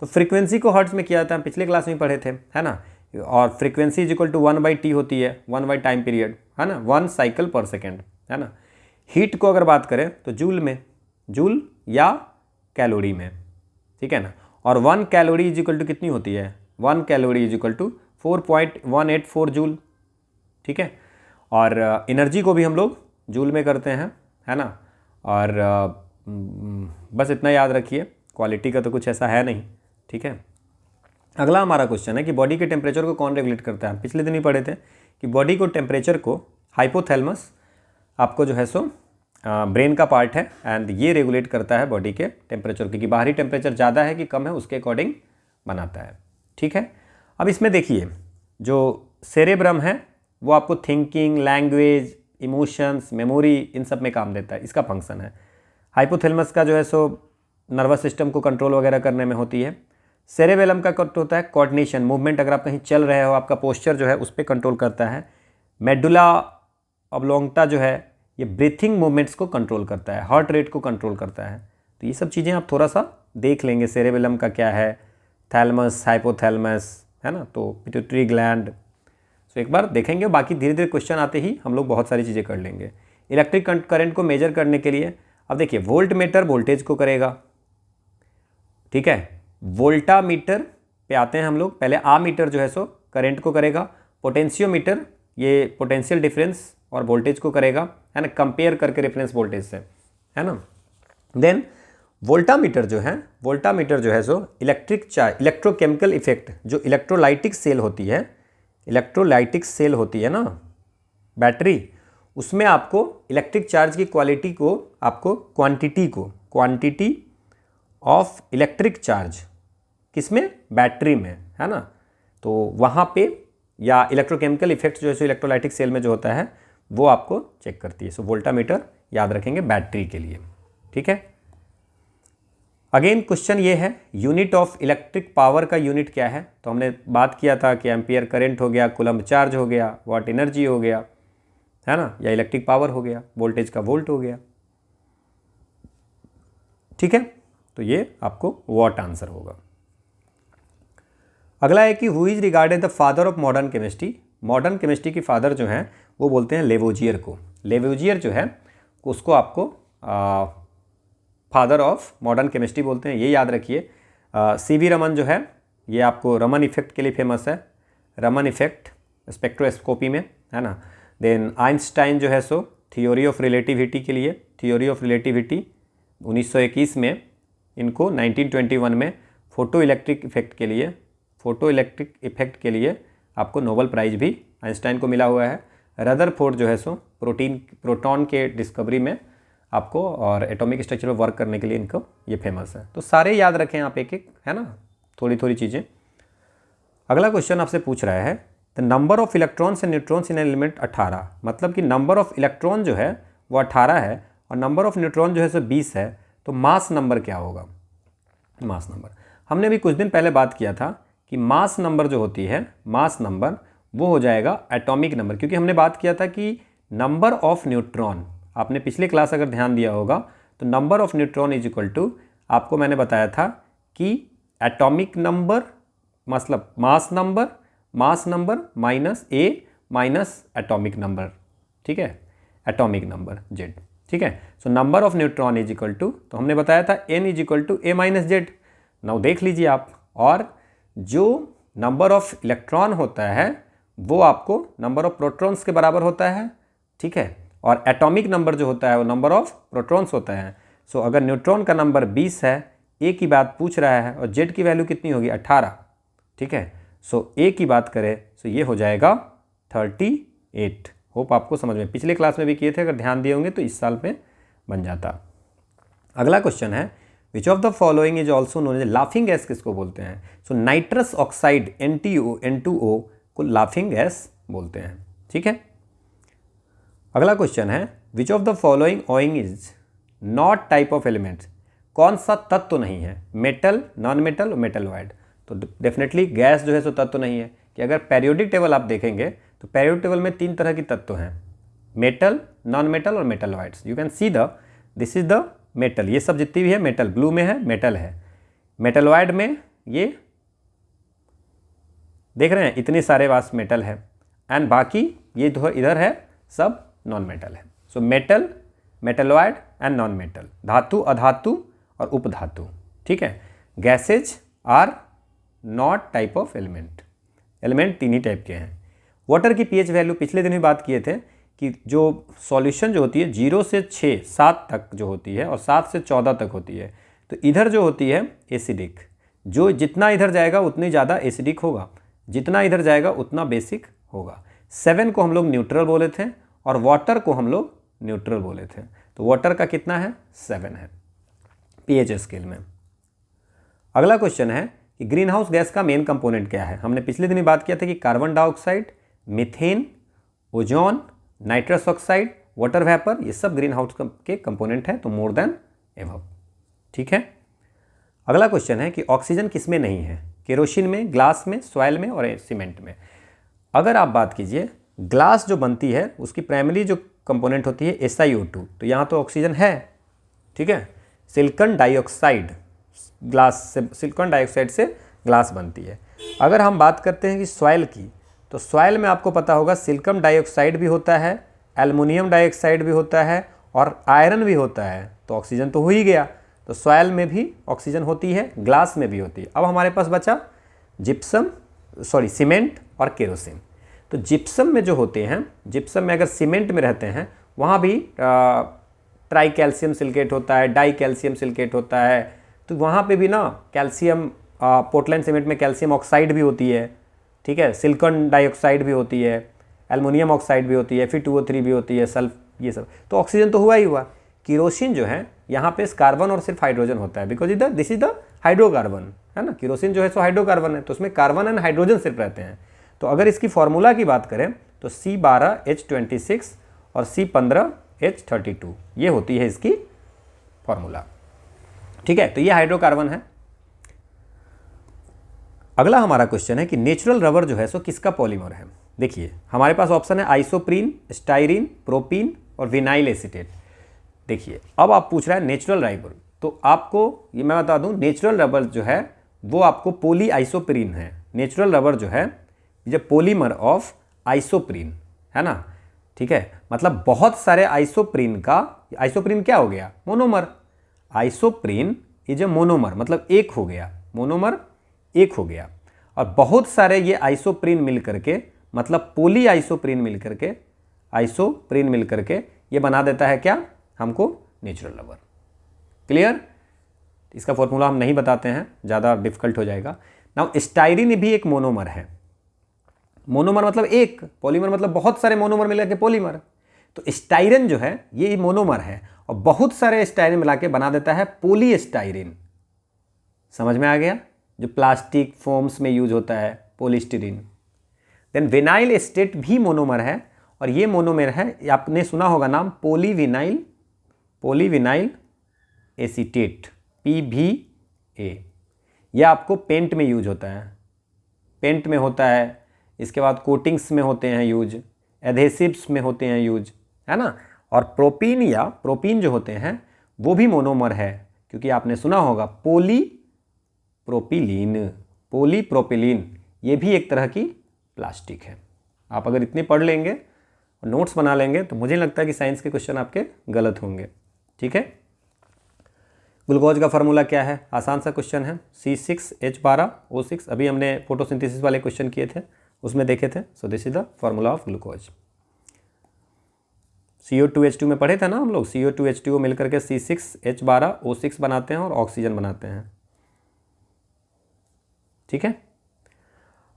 S1: तो फ्रीक्वेंसी को हर्ट्ज में किया जाता है, हम पिछले क्लास में पढ़े थे, है ना। और frequency is equal to 1/t होती है, 1 टाइम पीरियड, है ना, 1 साइकिल पर सेकेंड, है ना। हीट को अगर बात करें तो जूल में, जूल या कैलोरी में, ठीक है ना। और 1 कैलोरी इज इक्वल टू कितनी होती है, 1 calorie is equal to 4.184 joule, ठीक है। और एनर्जी को भी हम लोग जूल में करते हैं, है ना। और बस इतना याद रखिए, क्वालिटी का तो कुछ ऐसा है नहीं, ठीक है। अगला हमारा क्वेश्चन है कि बॉडी के टेम्परेचर को कौन रेगुलेट करता है। पिछले दिन ही पढ़े थे कि बॉडी को टेम्परेचर को हाइपोथैलेमस आपको जो है सो ब्रेन का पार्ट है, एंड ये रेगुलेट करता है बॉडी के टेम्परेचर की, कि बाहरी टेम्परेचर ज़्यादा है कि कम है उसके अकॉर्डिंग बनाता है, ठीक है। अब इसमें देखिए जो सेरेब्रम है वो आपको थिंकिंग, लैंग्वेज, इमोशंस, मेमोरी, इन सब में काम देता है, इसका फंक्शन है। हाइपोथैलेमस का जो है सो नर्वस सिस्टम को कंट्रोल वगैरह करने में होती है। सेरेबेलम का होता है कोऑर्डिनेशन, मूवमेंट, अगर आप कहीं चल रहे हो आपका पोस्चर जो है उस पर कंट्रोल करता है। मेडुला ऑब्लोंगटा जो है ये ब्रीथिंग मूवमेंट्स को कंट्रोल करता है, हार्ट रेट को कंट्रोल करता है। तो ये सब चीज़ें आप थोड़ा सा देख लेंगे, सेरेबेलम का क्या है, थैलमस, हाइपोथैलेमस, है ना, तो पिट्यूटरी ग्लैंड, तो एक बार देखेंगे, बाकी धीरे धीरे क्वेश्चन आते ही हम लोग बहुत सारी चीज़ें कर लेंगे। इलेक्ट्रिक करंट को मेजर करने के लिए अब देखिए वोल्ट मीटर वोल्टेज को करेगा, ठीक है। वोल्टामीटर पे आते हैं हम लोग, पहले आ मीटर जो है सो करंट को करेगा, पोटेंशियोमीटर ये पोटेंशियल डिफरेंस और वोल्टेज को करेगा, है ना, कंपेयर करके रेफरेंस वोल्टेज से, है ना। देन वोल्टामीटर जो है so electric charge, electrochemical effect, जो इलेक्ट्रोलाइटिक सेल होती है ना बैटरी, उसमें आपको इलेक्ट्रिक चार्ज की क्वालिटी को, आपको क्वांटिटी ऑफ इलेक्ट्रिक चार्ज किसमें, बैटरी में, है ना, तो वहाँ पे, या इलेक्ट्रोकेमिकल इफेक्ट जो है सो इलेक्ट्रोलाइटिक सेल में जो होता है वो आपको चेक करती है। सो वोल्टामीटर याद रखेंगे बैटरी के लिए, ठीक है। अगेन क्वेश्चन ये है यूनिट ऑफ इलेक्ट्रिक पावर का यूनिट क्या है, तो हमने बात किया था कि एम्पियर करंट हो गया, कूलम्ब चार्ज हो गया, वाट एनर्जी हो गया, है ना, या इलेक्ट्रिक पावर हो गया, वोल्टेज का वोल्ट हो गया, ठीक है। तो ये आपको वॉट आंसर होगा। अगला है कि who is regarded the father of modern chemistry. Modern chemistry की फादर जो हैं वो बोलते हैं लेवोजियर को। लेवोजियर जो है उसको आपको फादर ऑफ मॉडर्न केमिस्ट्री बोलते हैं, ये याद रखिए। सीवी रमन जो है ये आपको रमन इफेक्ट के लिए फेमस है, रमन इफेक्ट स्पेक्ट्रोस्कोपी में, है ना। देन आइंस्टाइन जो है सो थ्योरी ऑफ रिलेटिविटी के लिए, थ्योरी ऑफ रिलेटिविटी 1921 में, इनको 1921 में फोटो इलेक्ट्रिक इफेक्ट के लिए आपको नोबेल प्राइज़ भी आइंस्टाइन को मिला हुआ है। रदरफोर्ड जो है सो प्रोटॉन के डिस्कवरी में आपको और एटॉमिक स्ट्रक्चर पर वर्क करने के लिए इनको ये फेमस है। तो सारे याद रखें आप एक एक, है ना, थोड़ी थोड़ी चीज़ें। अगला क्वेश्चन आपसे पूछ रहा है the number of electrons and neutrons in element 18, मतलब कि नंबर ऑफ इलेक्ट्रॉन जो है वो 18 है और नंबर ऑफ न्यूट्रॉन जो है सो 20 है, तो मास नंबर क्या होगा। मास नंबर हमने भी कुछ दिन पहले बात किया था कि मास नंबर जो होती है, मास नंबर वो हो जाएगा एटॉमिक नंबर, क्योंकि हमने बात किया था कि नंबर ऑफ न्यूट्रॉन, आपने पिछले क्लास अगर ध्यान दिया होगा तो number of neutron is equal to, आपको मैंने बताया था कि एटॉमिक नंबर मतलब mass number minus A minus atomic number, ठीक है, एटॉमिक नंबर जेड, ठीक है। So number of neutron is equal to, तो हमने बताया था N is equal to A minus Z. Now देख लीजिए आप, और जो नंबर ऑफ इलेक्ट्रॉन होता है वो आपको नंबर ऑफ प्रोटॉन्स के बराबर होता है, ठीक है, और एटॉमिक नंबर जो होता है वो नंबर ऑफ प्रोटॉन्स होता है। सो अगर न्यूट्रॉन का नंबर 20 है, ए की बात पूछ रहा है और जेड की वैल्यू कितनी होगी 18, ठीक है। सो ए की बात करें तो ये हो जाएगा 38। होप आपको समझ में, पिछले क्लास में भी किए थे, अगर ध्यान दिए होंगे तो इस साल में बन जाता। अगला क्वेश्चन है which of the following is also known as, laughing gas किसको बोलते हैं? सो नाइट्रस ऑक्साइड N2O को लाफिंग गैस बोलते हैं, ठीक है। अगला क्वेश्चन है which of the following owing is not type of elements, कौन सा तत्व नहीं है? मेटल, नॉन मेटल और मेटलॉइड। तो डेफिनेटली गैस जो है सो तत्व नहीं है, कि अगर पेरियोडिक टेबल आप देखेंगे तो पेरियोडिक टेबल में 3 तरह की तत्व हैं, मेटल, नॉन मेटल और metalloids. You can see this is the metal, ये सब जितनी भी है मेटल, ब्लू में है मेटल है। मेटलॉइड में ये देख रहे हैं इतने सारे वास मेटल है, एंड बाकी ये इधर है सब नॉन मेटल है। So metal, metalloid and non metal, धातु, अधातु और उपधातु, ठीक है। Gases are not type of element, element 3 ही टाइप के हैं। वाटर की पीएच वैल्यू पिछले दिन भी बात किए थे कि जो सॉल्यूशन जो होती है 0 से 6, 7 तक जो होती है और 7 से 14 तक होती है, तो इधर जो होती है एसिडिक, जो जितना इधर जाएगा उतनी ज़्यादा एसिडिक होगा, जितना इधर जाएगा उतना बेसिक होगा। 7 को हम लोग न्यूट्रल बोले थे और वाटर को हम लोग न्यूट्रल बोले थे, तो वाटर का कितना है 7 है पीएच स्केल में। अगला क्वेश्चन है कि ग्रीन हाउस गैस का मेन कंपोनेंट क्या है? हमने पिछले दिन ही बात किया था कि carbon dioxide, methane, ozone, nitrous oxide, water vapour, ये सब ग्रीन हाउस के कंपोनेंट हैं, तो मोर देन एबव, ठीक है। अगला क्वेश्चन है कि ऑक्सीजन किस में नहीं है? केरोसिन में, ग्लास में, सॉइल में और सीमेंट में। अगर आप बात कीजिए ग्लास जो बनती है उसकी प्राइमरी जो कंपोनेंट होती है SiO2, तो यहाँ तो ऑक्सीजन है, ठीक है। सिलिकॉन डाइऑक्साइड, ग्लास से, सिलिकॉन डाइऑक्साइड से ग्लास बनती है। अगर हम बात करते हैं कि सॉइल की, तो सॉइल में आपको पता होगा सिलिकॉन डाइऑक्साइड भी होता है, एल्युमिनियम डाइऑक्साइड भी होता है और आयरन भी होता है, तो ऑक्सीजन तो हो ही गया। तो सॉइल में भी ऑक्सीजन होती है, ग्लास में भी होती है। अब हमारे पास बचा सीमेंट और केरोसिन। तो जिप्सम में जो होते हैं, जिप्सम में अगर सीमेंट में रहते हैं वहाँ भी ट्राई कैल्शियम सिलिकेट होता है, डाई कैल्शियम सिलिकेट होता है, तो वहाँ पे भी ना कैल्शियम, पोर्टलैंड सीमेंट में कैल्शियम ऑक्साइड भी होती है, ठीक है, सिलिकॉन डाइऑक्साइड भी होती है, एल्युमिनियम ऑक्साइड भी होती है, Fe2O3 भी होती है, सल्फ, ये सब। तो ऑक्सीजन तो हुआ ही हुआ। केरोसिन जो है यहाँ पे कार्बन और सिर्फ हाइड्रोजन होता है, बिकॉज इधर दिस इज द हाइड्रोकार्बन, है ना। केरोसिन जो है सो हाइड्रोकार्बन है, तो उसमें कार्बन एंड हाइड्रोजन सिर्फ रहते हैं। तो अगर इसकी फॉर्मूला की बात करें तो C12H26 और C15H32, ये होती है इसकी फॉर्मूला, ठीक है। तो ये हाइड्रोकार्बन है। अगला हमारा क्वेश्चन है कि नेचुरल रबर जो है सो किसका पॉलीमर है? देखिए हमारे पास ऑप्शन है आइसोप्रीन, स्टाइरीन, प्रोपीन और विनाइल एसीटेट। देखिए अब आप पूछ रहे हैं नेचुरल रबर, तो आपको ये मैं बता दूं, नेचुरल रबर जो है वो आपको पोली आइसोप्रीन है। नेचुरल रबर जो है ये पॉलीमर ऑफ आइसोप्रीन है ना, ठीक है। मतलब बहुत सारे आइसोप्रीन का, आइसोप्रीन क्या हो गया? Monomer. Isoprene is a monomer, मतलब एक हो गया, मोनोमर एक हो गया। और बहुत सारे ये आइसोप्रीन मिल करके, मतलब पोली आइसोप्रीन मिल करके, आइसोप्रीन मिल करके ये बना देता है क्या हमको? Natural rubber. क्लियर? इसका फॉर्मूला हम नहीं बताते हैं, ज़्यादा डिफिकल्ट हो जाएगा। नाउ स्टाइरीन भी एक मोनोमर है। मोनोमर मतलब एक, पॉलीमर मतलब बहुत सारे मोनोमर मिला के पॉलीमर। तो स्टाइरिन जो है ये मोनोमर है और बहुत सारे स्टाइरिन मिला के बना देता है पॉलीस्टाइरिन। समझ में आ गया? जो प्लास्टिक फोम्स में यूज होता है, पॉलीस्टीरीन। देन विनाइल एसीटेट भी मोनोमर है और ये मोनोमर है, आपने सुना होगा नाम पॉलीविनाइल, पॉलीविनाइल एसीटेट, PVA। यह आपको पेंट में यूज होता है, पेंट में होता है, इसके बाद कोटिंग्स में होते हैं यूज, एडहेसिव्स में होते हैं यूज, है ना। और प्रोपीन या प्रोपीन जो होते हैं वो भी मोनोमर है, क्योंकि आपने सुना होगा पॉलीप्रोपिलीन, पॉलीप्रोपिलीन ये भी एक तरह की प्लास्टिक है। आप अगर इतने पढ़ लेंगे और नोट्स बना लेंगे तो मुझे लगता है कि साइंस के क्वेश्चन आपके गलत होंगे, ठीक है। ग्लूकोज का फार्मूला क्या है? आसान सा क्वेश्चन है, C6H12O6। अभी हमने फोटोसिंथेसिस वाले क्वेश्चन किए थे, उसमें देखे थे। So this is the formula of glucose. CO2H2 में पढ़े थे ना हम लोग, CO2H2O मिलकर के C6H12O6 बनाते हैं और ऑक्सीजन बनाते हैं। ठीक है।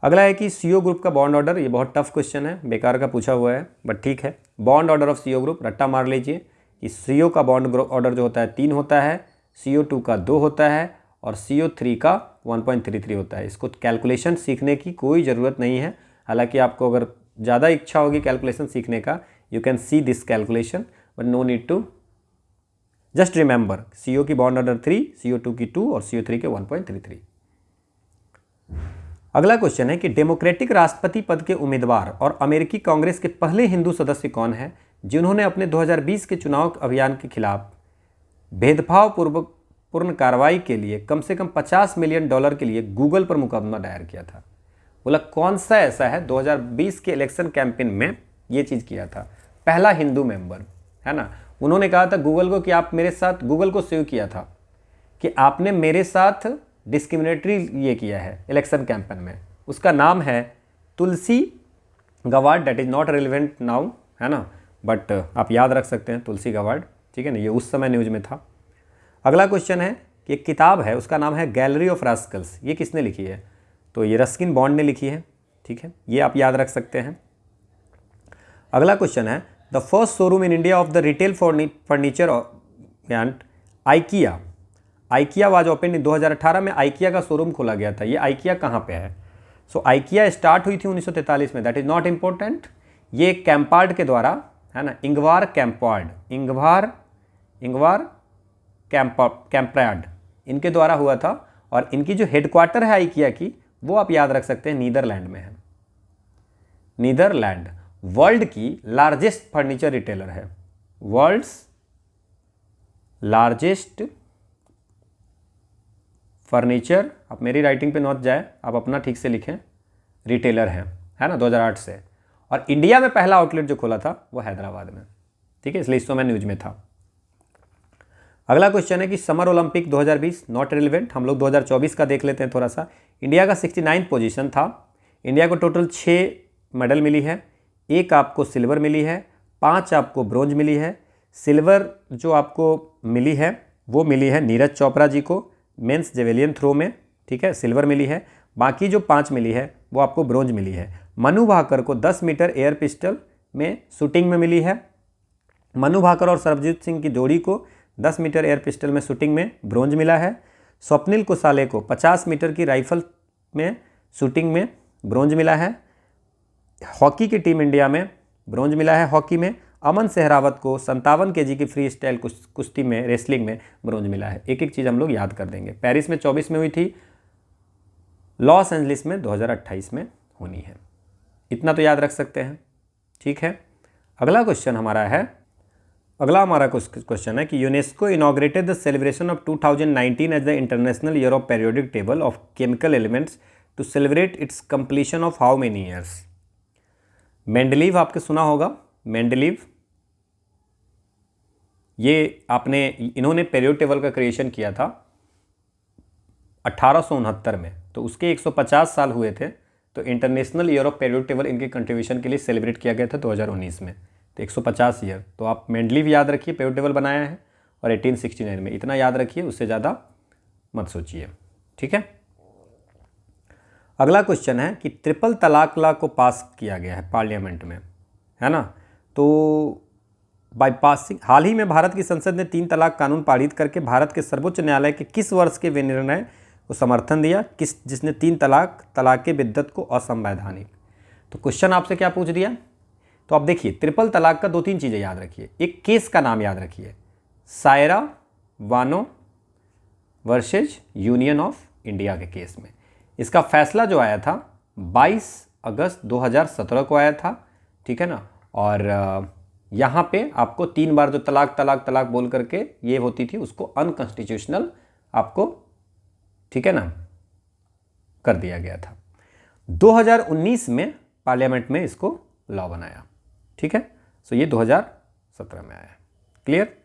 S1: अगला है कि CO ग्रुप का बॉन्ड ऑर्डर। ये बहुत टफ क्वेश्चन है, बेकार का पूछा हुआ है, बट ठीक है। Bond order of CO group रट्टा मार लीजिए कि CO का बॉन्ड ऑर्डर जो होता है 3 होता है, CO2 का 2 होता है और CO3 का 1.33 होता है। इसको कैलकुलेशन सीखने की कोई ज़रूरत नहीं है, हालांकि आपको अगर ज़्यादा इच्छा होगी कैलकुलेशन सीखने का, you can see this calculation, but no need to, just remember CO की बॉन्ड ऑर्डर 3, CO2 की 2 और CO3 के 1.33। अगला क्वेश्चन है कि डेमोक्रेटिक राष्ट्रपति पद के उम्मीदवार और अमेरिकी कांग्रेस के पहले हिंदू सदस्य कौन हैं जिन्होंने अपने 2020 के चुनाव अभियान के खिलाफ भेदभावपूर्ण कार्रवाई के लिए कम से कम $50 मिलियन के लिए गूगल पर मुकदमा दायर किया था। बोला कौन सा ऐसा है 2020 के इलेक्शन कैंपेन में ये चीज़ किया था, पहला हिंदू मेंबर, है ना। उन्होंने कहा था गूगल को कि आप मेरे साथ, गूगल को स्यू किया था कि आपने मेरे साथ डिस्क्रिमिनेटरी ये किया है इलेक्शन कैंपेन में। उसका नाम है Tulsi Gawad, date is not relevant now, है ना, बट आप याद रख सकते हैं तुलसी गवाड, ठीक है ना, ये उस समय न्यूज़ में था। अगला क्वेश्चन है कि एक किताब है उसका नाम है गैलरी ऑफ रास्कल्स, ये किसने लिखी है, तो ये रस्किन बॉन्ड ने लिखी है। ठीक है, ये आप याद रख सकते हैं। अगला क्वेश्चन है the first showroom in India of the retail furniture and IKEA, IKEA was open in 2018 में आइकिया का शोरूम खोला गया था। ये आइकिया कहाँ पे है, सो आइकिया स्टार्ट हुई थी 1943 में, दैट इज़ नॉट इम्पोर्टेंट। ये कैम्पार्ड के द्वारा, है ना, इंगवार कैम्पार्ड इनके द्वारा हुआ था, और इनकी जो हेडक्वार्टर है आइकिया की, वो आप याद रख सकते हैं नीदरलैंड में है। नीदरलैंड वर्ल्ड की लार्जेस्ट फर्नीचर रिटेलर है, वर्ल्ड्स लार्जेस्ट फर्नीचर, आप मेरी राइटिंग पे नोट जाए, आप अपना ठीक से लिखें, रिटेलर है ना, 2008 से। और इंडिया में पहला आउटलेट जो खोला था वो हैदराबाद में। ठीक है, इसलिए इस समय न्यूज में था। अगला क्वेश्चन है कि समर ओलंपिक 2020 नॉट रिलेवेंट, हम लोग 2024 का देख लेते हैं थोड़ा सा। इंडिया का 69 पोजीशन था। इंडिया को टोटल 6 मेडल मिली है, 1 आपको सिल्वर मिली है, 5 आपको ब्रोंज मिली है। सिल्वर जो आपको मिली है वो मिली है नीरज चोपड़ा जी को मेंस जेवेलियन थ्रो में, ठीक है, सिल्वर मिली है। बाकी जो 5 मिली है वो आपको ब्रोंज मिली है। मनु भाकर को 10 मीटर एयर पिस्टल में शूटिंग में मिली है। मनु भाकर और सरबजीत सिंह की जोड़ी को 10 मीटर एयर पिस्टल में शूटिंग में ब्रोंज मिला है। स्वप्निल कुसाले को 50 मीटर की राइफल में शूटिंग में ब्रोंज मिला है। हॉकी की टीम इंडिया में ब्रोंज मिला है हॉकी में। अमन सहरावत को 57 kg की फ्री स्टाइल कुश्ती में, रेसलिंग में ब्रोंज मिला है। एक एक चीज़ हम लोग याद कर देंगे। पेरिस में 24 में हुई थी, लॉस एंजलिस में 2028 में होनी है। इतना तो याद रख सकते हैं। ठीक है, अगला हमारा क्वेश्चन है कि UNESCO inaugurated the celebration of 2019 as the international year of periodic table of chemical elements to celebrate its completion of how many years. Mendeleev आपके सुना होगा, मेंडलीव, ये इन्होंने पीरियोडिक टेबल का क्रिएशन किया था 1869 में, तो उसके 150 साल हुए थे। तो international year of periodic table इनके कंट्रीब्यूशन के लिए सेलिब्रेट किया गया था 2019 में, तो 150 ईयर। तो आप मेंडलीव याद रखिए, पीरियोडिक टेबल बनाया है, और 1869 में, इतना याद रखिए, उससे ज़्यादा मत सोचिए। ठीक है, अगला क्वेश्चन है कि ट्रिपल तलाक लॉ को पास किया गया है पार्लियामेंट में, है ना। तो बाई पासिंग, हाल ही में भारत की संसद ने 3 तलाक कानून पारित करके भारत के सर्वोच्च न्यायालय के किस वर्ष के विनिर्णय को समर्थन दिया, जिसने 3 तलाक के बिद्दत को असंवैधानिक। तो क्वेश्चन आपसे क्या पूछ दिया, तो आप देखिए ट्रिपल तलाक का 2-3 चीज़ें याद रखिए। एक केस का नाम याद रखिए, Saira Bano versus union of India के केस में। इसका फैसला जो आया था 22 अगस्त 2017 को आया था। ठीक है ना, और यहाँ पे आपको 3 बार जो तलाक बोल करके ये होती थी, उसको अनकॉन्स्टिट्यूशनल आपको, ठीक है ना, कर दिया गया था। 2019 में पार्लियामेंट में इसको लॉ बनाया। ठीक है, सो ये 2017 में आया। क्लियर।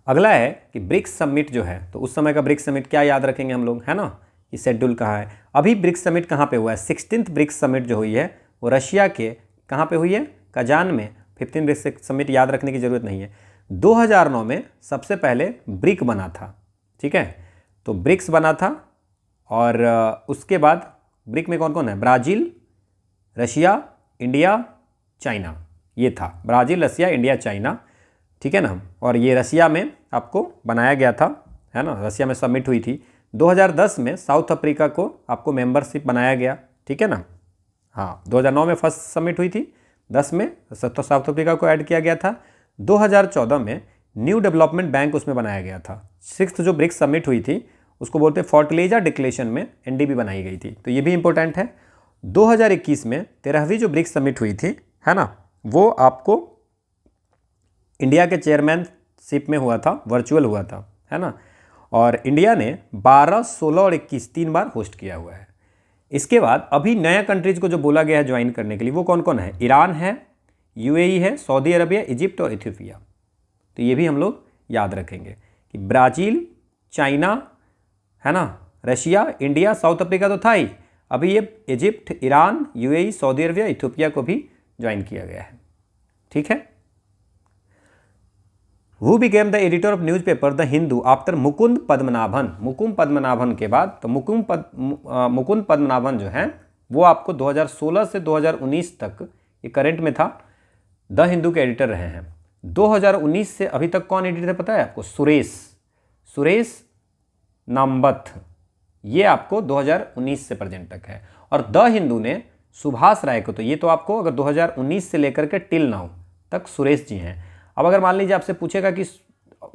S1: अगला है कि ब्रिक्स समिट जो है, तो उस समय का ब्रिक्स समिट क्या याद रखेंगे हम लोग, है ना, ये शेड्यूल कहाँ है। अभी ब्रिक्स समिट कहाँ पे हुआ है, 16th ब्रिक्स समिट जो हुई है वो रशिया के कहाँ पे हुई है, कजान में। 15 ब्रिक्स समिट याद रखने की ज़रूरत नहीं है। 2009 में सबसे पहले ब्रिक बना था, ठीक है, तो ब्रिक्स बना था। और उसके बाद ब्रिक में कौन कौन है? ब्राज़ील, रशिया, इंडिया, चाइना, ये था ब्राज़ील, रसिया, इंडिया, चाइना, ठीक है ना। और ये रसिया में आपको बनाया गया था, है ना, रसिया में सबमिट हुई थी। 2010 में साउथ अफ्रीका को आपको मेंबरशिप बनाया गया, ठीक है ना। हाँ, 2009 में फर्स्ट सबमिट हुई थी, 10 में तो साउथ अफ्रीका को ऐड किया गया था। 2014 में न्यू डेवलपमेंट बैंक उसमें बनाया गया था। 6th जो ब्रिक्स सबमिट हुई थी उसको बोलते हैं फोर्टलेजा डिक्लेरेशन में एनडीबी बनाई गई थी, तो ये भी इंपॉर्टेंट है। 2021 में 13वीं जो ब्रिक्स सबमिट हुई थी, है ना, वो आपको इंडिया के चेयरमैनशिप में हुआ था, वर्चुअल हुआ था, है ना। और इंडिया ने 12, 16 और 21 3 बार होस्ट किया हुआ है। इसके बाद अभी नया कंट्रीज को जो बोला गया है ज्वाइन करने के लिए, वो कौन कौन है? ईरान है, यूएई है, सऊदी अरबिया, इजिप्ट और इथियोपिया। तो ये भी हम लोग याद रखेंगे कि ब्राज़ील, चाइना, है ना, रशिया, इंडिया, साउथ अफ्रीका तो था ही, अभी ये Egypt, Iran, UAE, Saudi Arabia, Ethiopia को भी ज्वाइन किया गया है, ठीक है। Who became the editor of newspaper The Hindu after Mukund Padmanabhan? Mukund Padmanabhan के बाद, तो मुकुंद पद्मनाभन जो है वो आपको 2016 से 2019 तक, ये करंट में था, द हिंदू के एडिटर रहे हैं। 2019 से अभी तक कौन एडिटर पता है आपको? सुरेश नामबथ, ये आपको 2019 से प्रेजेंट तक है। और द हिंदू ने सुभाष राय को, तो ये तो आपको अगर 2019 से लेकर के टिल नाउ तक सुरेश जी हैं। अब अगर मान लीजिए आपसे पूछेगा कि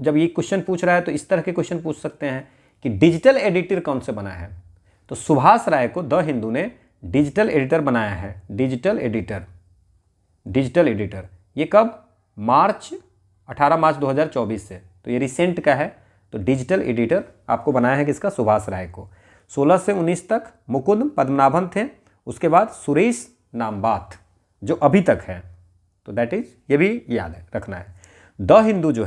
S1: जब ये क्वेश्चन पूछ रहा है तो इस तरह के क्वेश्चन पूछ सकते हैं कि डिजिटल एडिटर कौन से बना है, तो सुभाष राय को द हिंदू ने डिजिटल एडिटर बनाया है। डिजिटल एडिटर ये कब? 18 मार्च 2024 से, तो ये रिसेंट का है। तो डिजिटल एडिटर आपको बनाया है किसका? सुभाष राय को। 16 से 19 तक मुकुंद पद्मनाभन थे, उसके बाद सुरेश नामबाथ जो अभी तक है, तो दैट इज, ये भी याद है रखना है। द हिंदू जो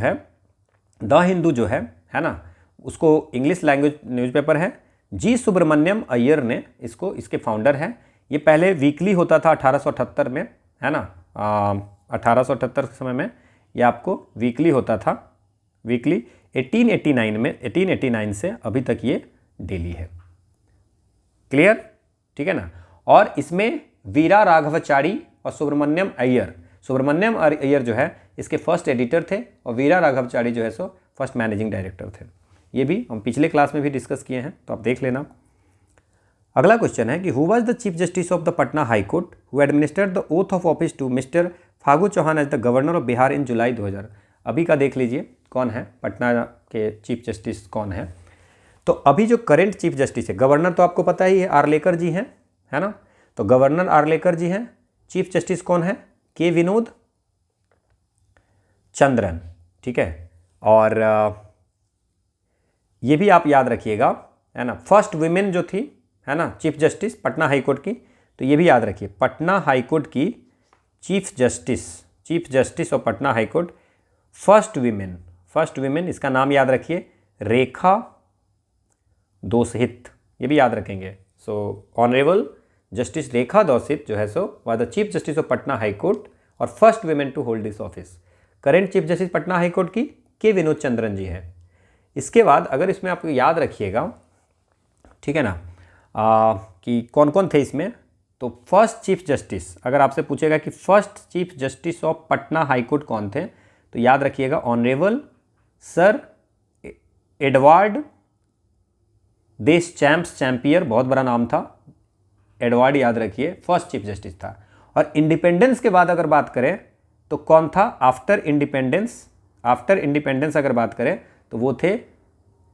S1: है ना, उसको इंग्लिश लैंग्वेज न्यूज़पेपर है। जी सुब्रमण्यम अय्यर ने इसके फाउंडर हैं। ये पहले वीकली होता था 1878 में, है ना, 1878 के समय में ये आपको वीकली होता था, वीकली। 1889 से अभी तक ये डेली है। क्लियर, ठीक है ना। और इसमें वीरा राघवाचारी और सुब्रमण्यम अय्यर जो है इसके फर्स्ट एडिटर थे, और वीरा राघवाचारी जो है सो फर्स्ट मैनेजिंग डायरेक्टर थे। ये भी हम पिछले क्लास में भी डिस्कस किए हैं, तो आप देख लेना। अगला क्वेश्चन है कि who was the chief justice of the Patna high court who administered the oath of office to mister Phagu Chauhan as the governor of Bihar in July 2000? अभी का देख लीजिए कौन है पटना के चीफ जस्टिस कौन है। तो अभी जो करंट चीफ जस्टिस है, गवर्नर तो आपको पता ही है, आर्लेकर जी हैं, है ना। तो गवर्नर आर्लेकर जी हैं। चीफ जस्टिस कौन है? के विनोद चंद्रन, ठीक है। और ये भी आप याद रखिएगा, है ना, फर्स्ट वुमेन जो थी, है ना, chief justice Patna high court की, तो ये भी याद रखिए, पटना हाई कोर्ट की chief justice of Patna high court, first women, इसका नाम याद रखिए, रेखा दोषहित, ये भी याद रखेंगे। सो ऑनरेबल जस्टिस रेखा दोषहित जो है सो was the chief justice of Patna high court और first women to hold this office. Current chief justice Patna high court की के विनोद चंद्रन जी हैं। इसके बाद अगर इसमें आपको याद रखिएगा, ठीक है ना, कि कौन कौन थे इसमें, तो फर्स्ट चीफ जस्टिस, अगर आपसे पूछेगा कि first chief justice of Patna high court कौन थे, तो याद रखिएगा ऑनरेबल सर एडवर्ड देश चैम्पियर, बहुत बड़ा नाम था, एडवर्ड याद रखिए, फर्स्ट चीफ जस्टिस था। और इंडिपेंडेंस के बाद अगर बात करें तो कौन था? आफ्टर इंडिपेंडेंस अगर बात करें तो वो थे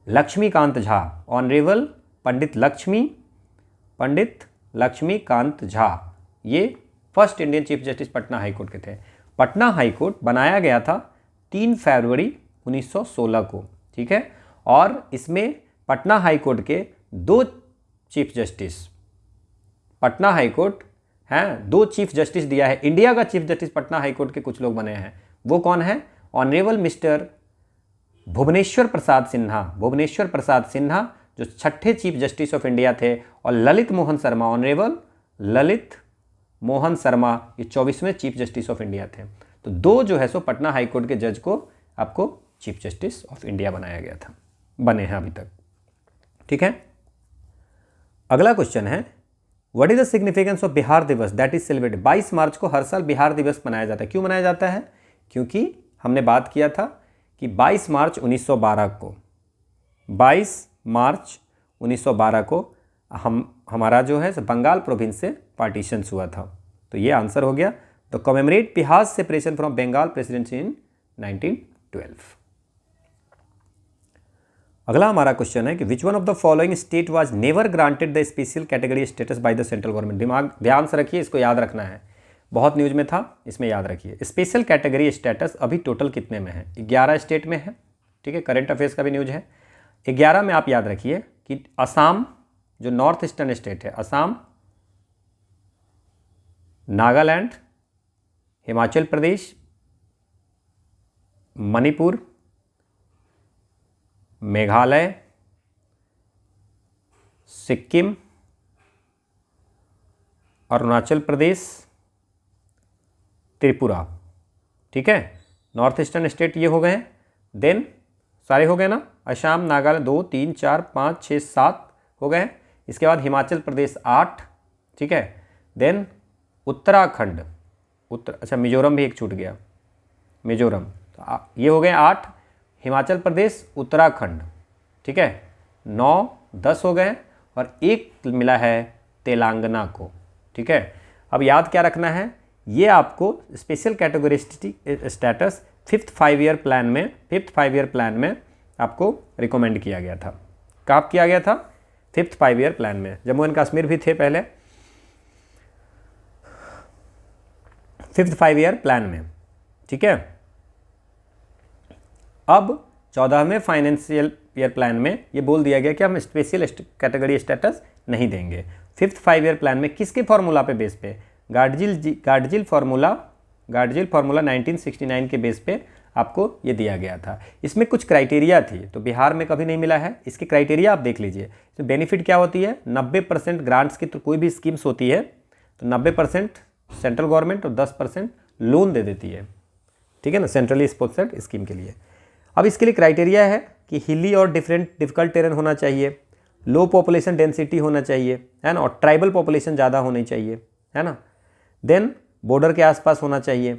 S1: लक्ष्मीकांत झा, ऑनरेबल पंडित लक्ष्मीकांत झा, ये first Indian chief justice Patna high court के थे। पटना हाई कोर्ट बनाया गया था 3 फरवरी 1916 को, ठीक है। और इसमें पटना हाई कोर्ट के 2 chief justice, Patna high court हैं 2 चीफ जस्टिस दिया है। इंडिया का chief justice Patna high court के कुछ लोग बने हैं, वो कौन है? ऑनरेबल मिस्टर भुवनेश्वर प्रसाद सिन्हा जो 6ठे चीफ जस्टिस ऑफ इंडिया थे, और ललित मोहन शर्मा, ऑनरेबल ललित मोहन शर्मा, ये 24वें चीफ जस्टिस ऑफ इंडिया थे। तो 2 जो है सो पटना हाई कोर्ट के जज को आपको चीफ जस्टिस ऑफ इंडिया बनाया गया था, बने हैं अभी तक। ठीक है, अगला क्वेश्चन है what is the significance of Bihar दिवस दैट इज सेलिब्रेटेड। 22 मार्च को हर साल बिहार दिवस मनाया जाता है। क्यों मनाया जाता है? क्योंकि हमने बात किया था कि 22 मार्च 1912 को 22 मार्च 1912 को हमारा जो है बंगाल प्रोविंस से पार्टीशन हुआ था। तो ये आंसर हो गया। तो commemorate Bihar separation from Bengal presidency in 1912। अगला हमारा क्वेश्चन है कि which one of the following state was never granted the special category status by the central government. ध्यान से रखिए, इसको याद रखना है, बहुत न्यूज में था, इसमें याद रखिए। स्पेशल कैटेगरी स्टेटस अभी टोटल कितने में है? 11 स्टेट में है। ठीक है, करंट अफेयर्स का भी न्यूज है। 11 में आप याद रखिए कि असम जो नॉर्थ ईस्टर्न स्टेट है, असम, नागालैंड, हिमाचल प्रदेश, मणिपुर, मेघालय, सिक्किम, अरुणाचल प्रदेश, त्रिपुरा। ठीक है, नॉर्थ ईस्टर्न स्टेट ये हो गए हैं। देन सारे हो गए ना, असम, नागालैंड 2 3 4 5 6 7 हो गए। इसके बाद हिमाचल प्रदेश 8। ठीक है, देन उत्तराखंड, अच्छा मिजोरम भी एक छूट गया, मिजोरम। तो ये हो गए 8, हिमाचल प्रदेश, उत्तराखंड। ठीक है, 9 10 हो गए और एक मिला है तेलंगाना को। ठीक है, अब याद क्या रखना है, ये आपको special category status 5th 5 year plan में आपको रिकमेंड किया गया था। कब किया गया था? 5th 5 ईयर प्लान में। जम्मू एंड कश्मीर भी थे पहले 5th 5 ईयर प्लान में। ठीक है, अब 14वें फाइनेंशियल ईयर प्लान में ये बोल दिया गया कि हम स्पेशल कैटेगरी स्टेटस नहीं देंगे। 5th 5 ईयर प्लान में किसके फॉर्मूला पे बेस पे? गाडजिल फार्मूला 1969 के बेस पे आपको ये दिया गया था। इसमें कुछ क्राइटेरिया थी, तो बिहार में कभी नहीं मिला है। इसके क्राइटेरिया आप देख लीजिए। तो बेनिफिट क्या होती है? 90% ग्रांट्स की तो कोई भी स्कीम्स होती है तो 90% सेंट्रल गवर्नमेंट और 10% लोन दे देती है। ठीक है ना, सेंट्रली स्पॉन्सर्ड स्कीम के लिए। अब इसके लिए क्राइटेरिया है कि हिली और डिफिकल्ट टेरेन होना चाहिए, लो पॉपुलेशन डेंसिटी होना चाहिए, है ना, और ट्राइबल पॉपुलेशन ज़्यादा होनी चाहिए, है ना। देन बॉर्डर के आसपास होना चाहिए।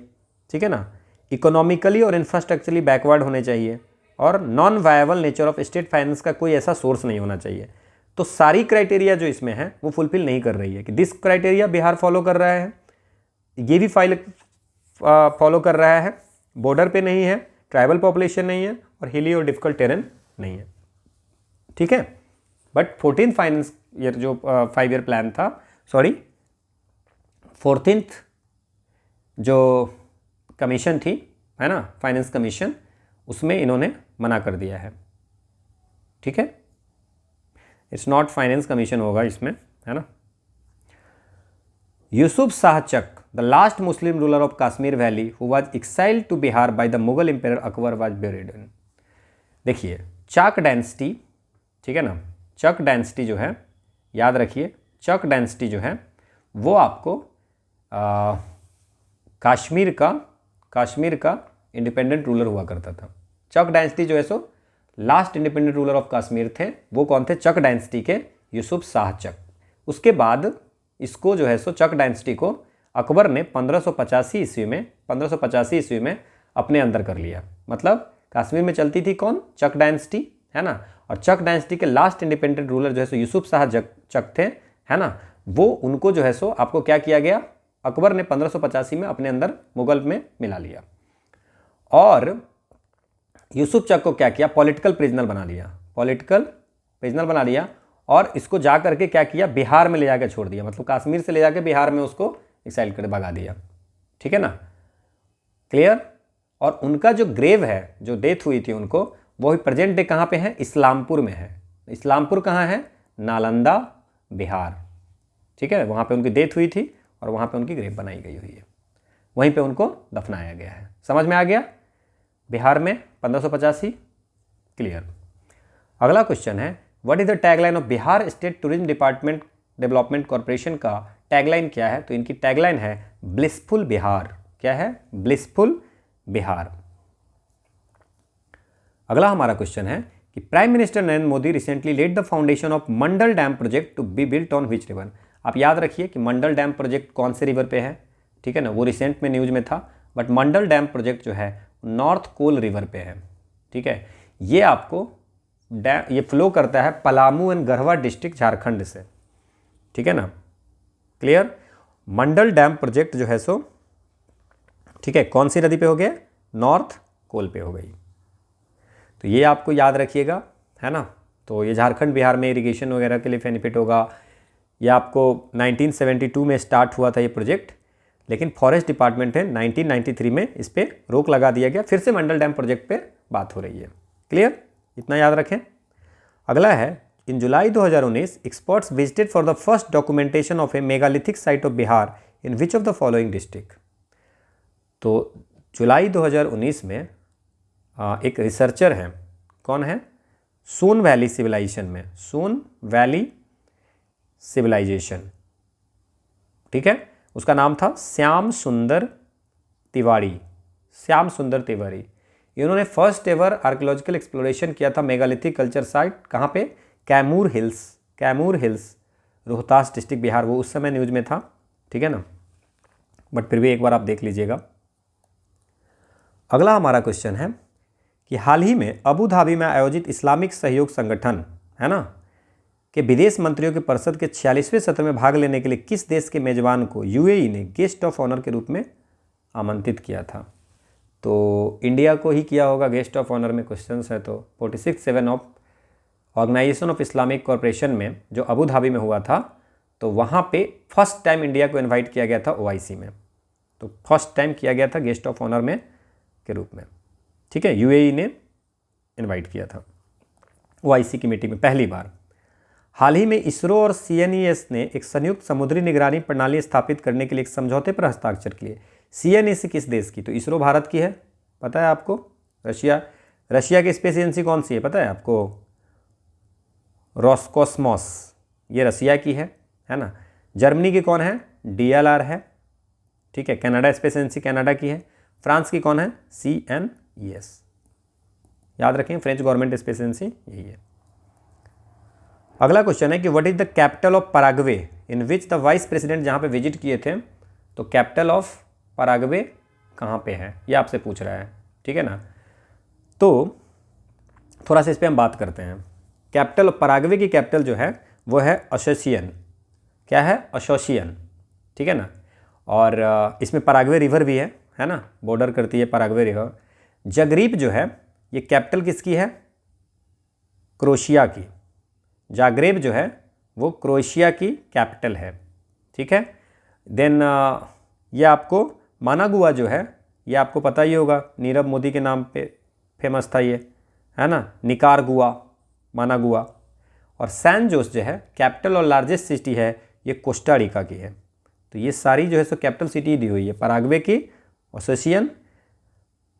S1: ठीक है ना, इकोनॉमिकली और इंफ्रास्ट्रक्चरली बैकवर्ड होने चाहिए और non viable nature of state finance का कोई ऐसा सोर्स नहीं होना चाहिए। तो सारी क्राइटेरिया जो इसमें है वो फुलफिल नहीं कर रही है। कि दिस क्राइटेरिया बिहार फॉलो कर रहा है, ये भी फॉलो कर रहा है, बॉर्डर पे नहीं है, ट्राइबल पॉपुलेशन नहीं है और हिली और डिफिकल्ट टेरेन नहीं है। ठीक है, बट 14th फाइनेंस ईयर जो 5 ईयर प्लान था, 14th जो कमीशन थी, है ना, फाइनेंस कमीशन, उसमें इन्होंने मना कर दिया है। ठीक है, इट्स नॉट फाइनेंस कमीशन होगा इसमें, है ना। Yusuf Shah Chak, the last Muslim ruler of Kashmir valley who was exiled to Bihar by the Mughal empire Akbar was buried in. देखिए चक डायनेस्टी, ठीक है ना, चक डायनेस्टी जो है, याद रखिए, चक डायनेस्टी जो है वो आपको कश्मीर का इंडिपेंडेंट रूलर हुआ करता था। चक डायनेस्टी जो है so last independent ruler of Kashmir थे, वो कौन थे? चक डायनेस्टी के यूसुफ शाह चक। उसके बाद इसको जो है सो चक डायनेस्टी को अकबर ने 1585 ईस्वी में अपने अंदर कर लिया। मतलब कश्मीर में चलती थी कौन? चक डायनेस्टी, है ना। और चक डायनेस्टी के लास्ट इंडिपेंडेंट रूलर जो है सो यूसुफ शाह चक थे, है ना। वो उनको जो है सो आपको क्या किया गया? अकबर ने 1585 में अपने अंदर मुगल में मिला लिया और यूसुफ चक को क्या किया? पॉलिटिकल प्रिजनर बना लिया और इसको जा करके क्या किया? बिहार में ले जाकर छोड़ दिया। मतलब कश्मीर से ले जाकर बिहार में उसको एक्साइल कर भगा दिया। ठीक है ना, क्लियर। और उनका जो ग्रेव है, जो डेथ हुई थी उनको, वो ही प्रेजेंट डे कहाँ पे है? इस्लामपुर में है। इस्लामपुर कहाँ है? नालंदा, बिहार। ठीक है, वहाँ पे उनकी डेथ हुई थी और वहाँ पे उनकी ग्रेव बनाई गई हुई है, वहीं पे उनको दफनाया गया है। समझ में आ गया? बिहार में 1585, क्लियर। अगला क्वेश्चन है what is the tagline of Bihar state tourism development corporation का टैगलाइन क्या है? तो इनकी टैगलाइन है ब्लिसफुल बिहार। क्या है? ब्लिसफुल बिहार। अगला हमारा क्वेश्चन है कि prime minister Narendra Modi recently laid the foundation of Mandal dam project to be built on which river. आप याद रखिए कि मंडल डैम प्रोजेक्ट कौन से रिवर पे है, ठीक है ना, वो रिसेंट में न्यूज में था, बट मंडल डैम प्रोजेक्ट जो है नॉर्थ कोल रिवर पे है, ठीक है। ये आपको डैम ये फ्लो करता है पलामू एंड गढ़वा डिस्ट्रिक्ट झारखंड से, ठीक है ना, क्लियर। मंडल डैम प्रोजेक्ट जो है सो, ठीक है, कौन सी नदी पे हो गया? नॉर्थ कोल पे हो गई। तो ये आपको याद रखिएगा, है ना। तो ये झारखंड बिहार में इरिगेशन वगैरह के लिए बेनिफिट होगा। ये आपको 1972 में स्टार्ट हुआ था ये प्रोजेक्ट, लेकिन फॉरेस्ट डिपार्टमेंट ने 1993 में इस पर रोक लगा दिया गया। फिर से मंडल डैम प्रोजेक्ट पे बात हो रही है, क्लियर, इतना याद रखें। अगला है, इन जुलाई 2019 experts visited for the first documentation of A megalithic site of Bihar in which of the following district. तो जुलाई 2019 में एक रिसर्चर हैं, कौन है? सोन वैली सिविलाइजेशन में, सोन वैली सिविलाइजेशन, ठीक है, उसका नाम था श्याम सुंदर तिवारी, श्याम सुंदर तिवारी। इन्होंने फर्स्ट एवर आर्कियोलॉजिकल एक्सप्लोरेशन किया था मेगालिथिक कल्चर साइट, कहाँ पे? Kaimur hills, Kaimur hills, Rohtas district Bihar. वो उस समय न्यूज में था, ठीक है ना, बट फिर भी एक बार आप देख लीजिएगा। अगला हमारा क्वेश्चन है कि हाल ही में अबू धाबी में आयोजित इस्लामिक सहयोग संगठन, है ना, के विदेश मंत्रियों के परिषद के 46वें सत्र में भाग लेने के लिए किस देश के मेजबान को यूएई ने गेस्ट ऑफ ऑनर के रूप में आमंत्रित किया था? तो इंडिया को ही किया होगा गेस्ट ऑफ ऑनर में, क्वेश्चंस है तो 46 of organisation of Islamic corporation में जो अबू धाबी में हुआ था, तो वहाँ पे फर्स्ट टाइम इंडिया को इन्वाइट किया गया था ओआईसी में। तो फर्स्ट टाइम किया गया था गेस्ट ऑफ ऑनर में के रूप में, ठीक है, यूएई ने इन्वाइट किया था ओआईसी की मीटिंग में पहली बार। हाल ही में इसरो और सीएनईएस ने एक संयुक्त समुद्री निगरानी प्रणाली स्थापित करने के लिए एक समझौते पर हस्ताक्षर किए। सीएनईएस किस देश की? तो इसरो भारत की है, पता है आपको। रशिया की स्पेस एजेंसी कौन सी है, पता है आपको? रोस्कोसमॉस, ये रशिया की है ना। जर्मनी की कौन है? डीएलआर है, ठीक है। कनाडा स्पेस एजेंसी कनाडा की है। फ्रांस की कौन है? सीएनईएस, याद रखें, फ्रेंच गवर्नमेंट स्पेस एजेंसी यही है। अगला क्वेश्चन है कि what is the capital of Paraguay in which the vice president, जहाँ पे विजिट किए थे, तो कैपिटल ऑफ पराग्वे कहाँ पे है, ये आपसे पूछ रहा है, ठीक है ना। तो थोड़ा सा इस पर हम बात करते हैं। कैपिटल ऑफ पराग्वे की कैपिटल जो है वो है एसोसिएशन, क्या है? एसोसिएशन, ठीक है ना। और इसमें पराग्वे रिवर भी है ना, बॉर्डर करती है पराग्वे रिवर। जगरीब जो है ये कैपिटल किसकी है? क्रोएशिया की। जाग्रेब जो है वो क्रोएशिया की कैपिटल है, ठीक है। देन ये आपको मानागुआ जो है आपको पता ही होगा, नीरव मोदी के नाम पे फेमस था ये, है ना, निकारगुआ, मानागुआ। और सैन जोस जो है कैपिटल और लार्जेस्ट सिटी है, ये कोस्टा रिका की है। तो ये सारी जो है सो कैपिटल सिटी दी हुई है, पराग्वे की एसोसिएशन,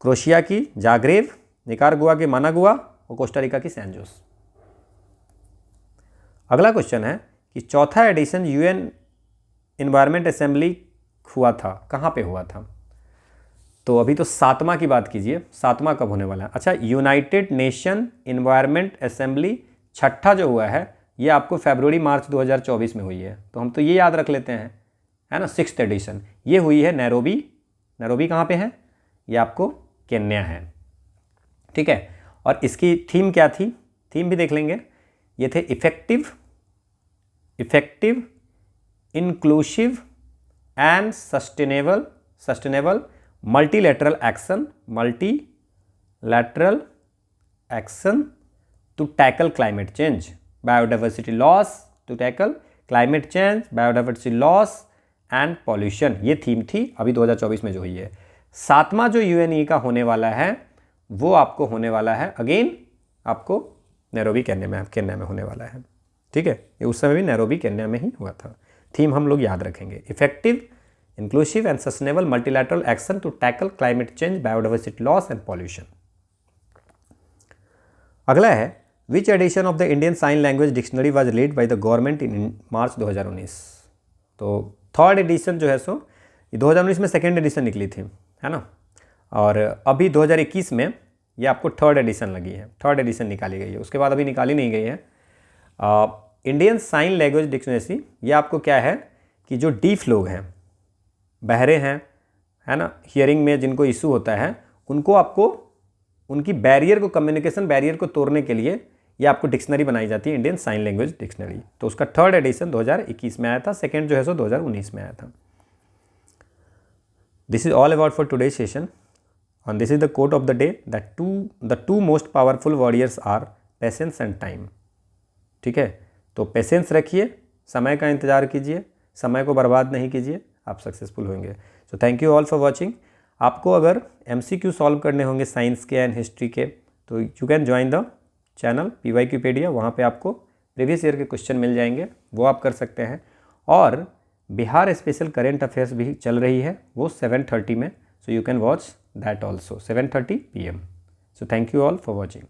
S1: क्रोएशिया की जाग्रेब, निकारगुआ की मानागुआ और कोस्टा रिका की सैन जोस। अगला क्वेश्चन है कि चौथा एडिशन यूएन एनवायरनमेंट असेंबली हुआ था, कहाँ पे हुआ था? तो अभी तो 7वां की बात कीजिए, 7वां कब होने वाला है? अच्छा, यूनाइटेड नेशन एनवायरनमेंट असेंबली छठा जो हुआ है ये आपको फरवरी मार्च 2024 में हुई है। तो हम तो ये याद रख लेते हैं, है ना, 6th एडिशन ये हुई है नैरोबी। नैरोबी कहाँ पे है? ये आपको केन्या है, ठीक है। और इसकी थीम क्या थी? थीम भी देख लेंगे। ये थे effective inclusive and sustainable multilateral action to tackle climate change, biodiversity loss, to tackle climate change, biodiversity loss and pollution, ये थीम थी अभी 2024 में जो हुई है। 7वां जो यूएनई का होने वाला है वो आपको होने वाला है अगेन आपको नैरोबी केन्या में होने वाला है, ठीक है। ये उस समय भी नैरोबी केन्या में ही हुआ था। थीम हम लोग याद रखेंगे, effective inclusive and sustainable multilateral action to tackle climate change, biodiversity loss and pollution. अगला है which edition of the Indian sign language dictionary was released by the government in March 2019। तो 3rd एडिशन जो है सो ये 2019 में second edition निकली थी, है ना। और अभी 2021 में ये आपको थर्ड एडिशन लगी है, थर्ड एडिशन निकाली गई है, उसके बाद अभी निकाली नहीं गई है। इंडियन साइन लैंग्वेज डिक्शनरी, ये आपको क्या है कि जो डीफ लोग हैं, बहरे हैं, है ना, हियरिंग में जिनको इशू होता है, उनको आपको उनकी बैरियर को, कम्युनिकेशन बैरियर को तोड़ने के लिए ये आपको डिक्शनरी बनाई जाती है, इंडियन साइन लैंग्वेज डिक्शनरी। तो उसका थर्ड एडिशन 2021 में आया था, सेकेंड जो है सो 2019 में आया था। This is all about for today session and this is the quote of the day that the two most powerful warriors are patience and time। ठीक है, तो पेशेंस रखिए, समय का इंतज़ार कीजिए, समय को बर्बाद नहीं कीजिए, आप सक्सेसफुल होंगे। So thank you all for watching. आपको अगर MCQ सॉल्व करने होंगे साइंस के एंड हिस्ट्री के, तो you can join the channel PYQpedia, वहाँ पे आपको प्रीवियस ईयर के क्वेश्चन मिल जाएंगे, वो आप कर सकते हैं। और बिहार स्पेशल करेंट अफेयर्स भी चल रही है, वो 7:30 में, so you can watch that also 7:30 PM। So thank you all for watching।